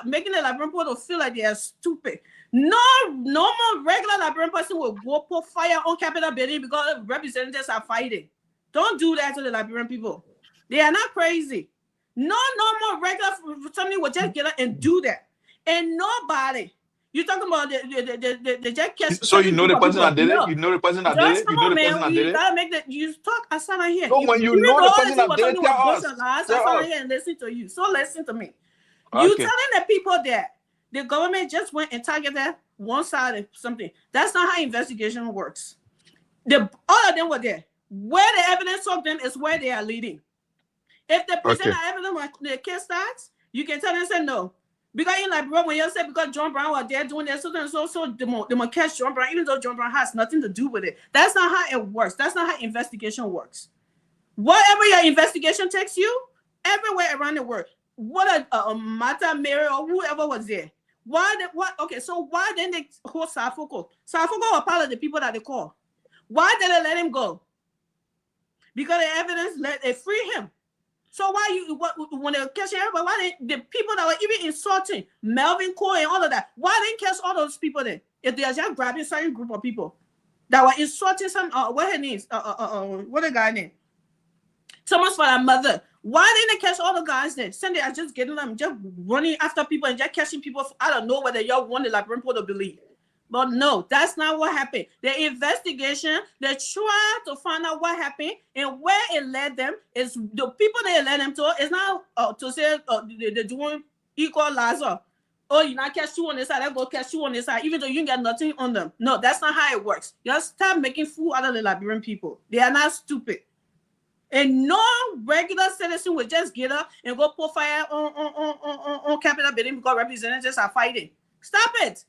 making the Liberian people feel like they are stupid. No normal regular Liberian person will go put fire on Capitol building because representatives are fighting. Don't do that to the Liberian people. They are not crazy. No normal regular somebody will just get up and do that. And nobody. You talking about the just catch. So you know the person that did No. it. You know the person that did Just it. come You know on, the person man. that We did it. gotta make that. You talk. I sat on here. No, when you Even know though the all person this that did it, people tell talking us. about I Tell sat on us. here and listen to you. So listen to me. You Okay. telling the people that the government just went and targeted one side of something. That's not how investigation works. All of them were there. Where the evidence of them is where they are leading. If they present the evidence when the case starts, you can tell them say no. Because in Liberia, when you say because John Brown was there doing that, so they might catch John Brown, even though John Brown has nothing to do with it. That's not how it works. That's not how investigation works. Whatever your investigation takes you, everywhere around the world, what a Mata Mary or whoever was there. So why didn't they hold Safoko? Safoko was part of the people that they call. Why did they let him go? Because the evidence let they free him. So when they catch everybody, why the people that were even insulting Melvin Cole and all of that, why didn't catch all those people then? If they are just grabbing certain group of people that were insulting some what her name is what the guy name? Thomas for that mother. Why didn't they catch all the guys then? Sunday are just getting them, just running after people and just catching people. I don't know whether y'all want the Liberian people to believe. But no, that's not what happened. The investigation, they tried to find out what happened and where it led them is the people they led them to is not to say they're doing equalizer. Oh, you not catch you on this side, I go catch you on this side, even though you ain't got nothing on them. No, that's not how it works. Just stop making fool out of the Liberian people. They are not stupid. And no regular citizen would just get up and go put fire on Capitol building because representatives are fighting. Stop it.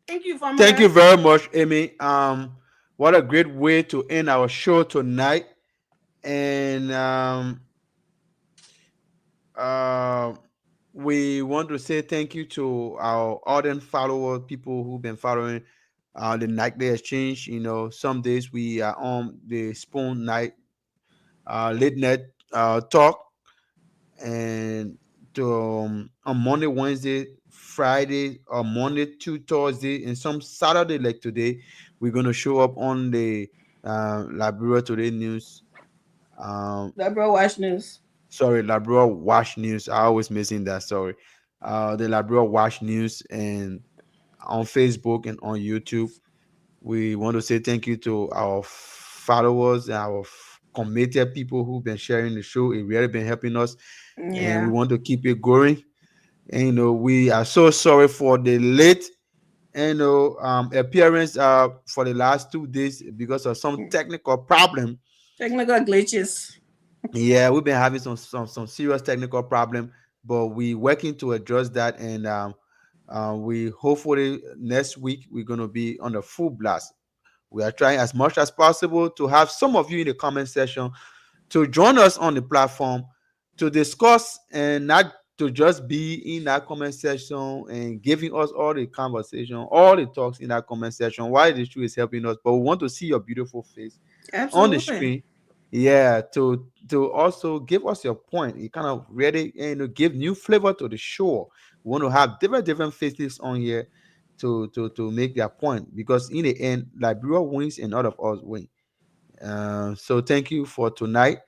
Thank you, Farmer. Thank you very much, Amy. What a great way to end our show tonight. And we want to say thank you to our ardent followers, people who've been following the Nightly Exchange. You know, some days we are on the Spoon Night late night talk, and on Monday, Wednesday, Friday, or Monday to Thursday, and some Saturday like today, we're gonna show up on the Liberia Today News. Liberia Watch News. Sorry, Liberia Watch News. I always missing that. Sorry, the Liberia Watch News, and on Facebook and on YouTube. We want to say thank you to our followers, our committed people who've been sharing the show. It really been helping us, and we want to keep it going. And you know, we are so sorry for the late, appearance for the last 2 days because of some technical problem. Technical glitches. Yeah, we've been having some serious technical problem, but we working to address that, and we hopefully next week we're gonna be on the full blast. We are trying as much as possible to have some of you in the comment section to join us on the platform to discuss, and not to just be in that comment section and giving us all the conversation, all the talks in that comment section. Why the show is helping us, but we want to see your beautiful face on the Absolutely. screen. Yeah, to also give us your point. You kind of ready, give new flavor to the show. We want to have different faces on here to make their point, because in the end, Liberia wins and all of us win. So thank you for tonight.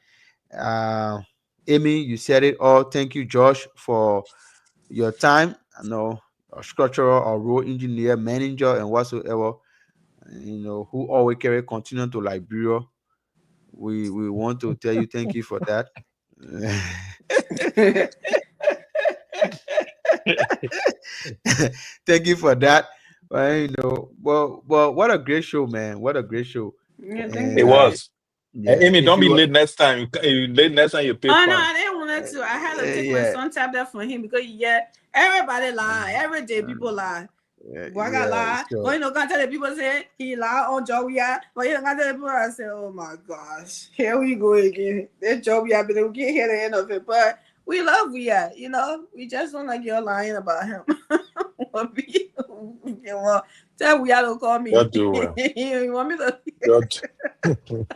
Uh, Amy, you said it all. Thank you, Josh, for your time. I know a structural or role engineer, manager, and whatsoever, who always carry continue to Liberia. We want to tell you thank you for that. Thank you for that. Well, what a great show, man. What a great show. Yeah, thank It And you guys. was. yeah, Amy, if don't be you late next time. You late next time, you pay Oh no, fine. I didn't want to. I had to take my yeah, son tablet from him because everybody lie. Every day people lie. Boy got yeah, lie. But so you know, can't tell the people say he lie on Jovia. But you know, can't tell the people I say, oh my gosh, here we go again. That Jovia, but we can't hear the end of it. But we love Via, we just don't like you're lying about him. Well, tell Via don't call You me. do well. You want me to? You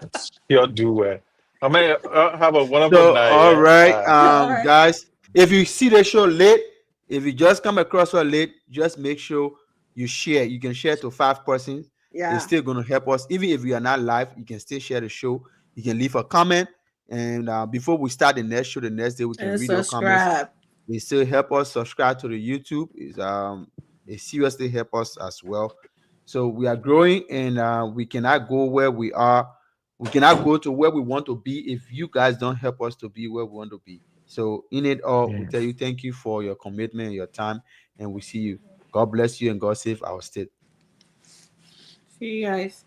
you do well. I may have a wonderful so night. all Yeah. right, All right. guys, if you see the show late, if you just come across her late, just make sure you share. You can share to 5 persons. It's Yeah. still going to help us. Even if we are not live, you can still share the show. You can leave a comment, and before we start the next show the next day, we can And read your comments. subscribe. It still help us. Subscribe to the YouTube. It seriously help us as well. So we are growing, and we cannot go where we are. We cannot go to where we want to be if you guys don't help us to be where we want to be. So in it all, we tell you thank you for your commitment and your time, and we see you. God bless you and God save our state. See you guys.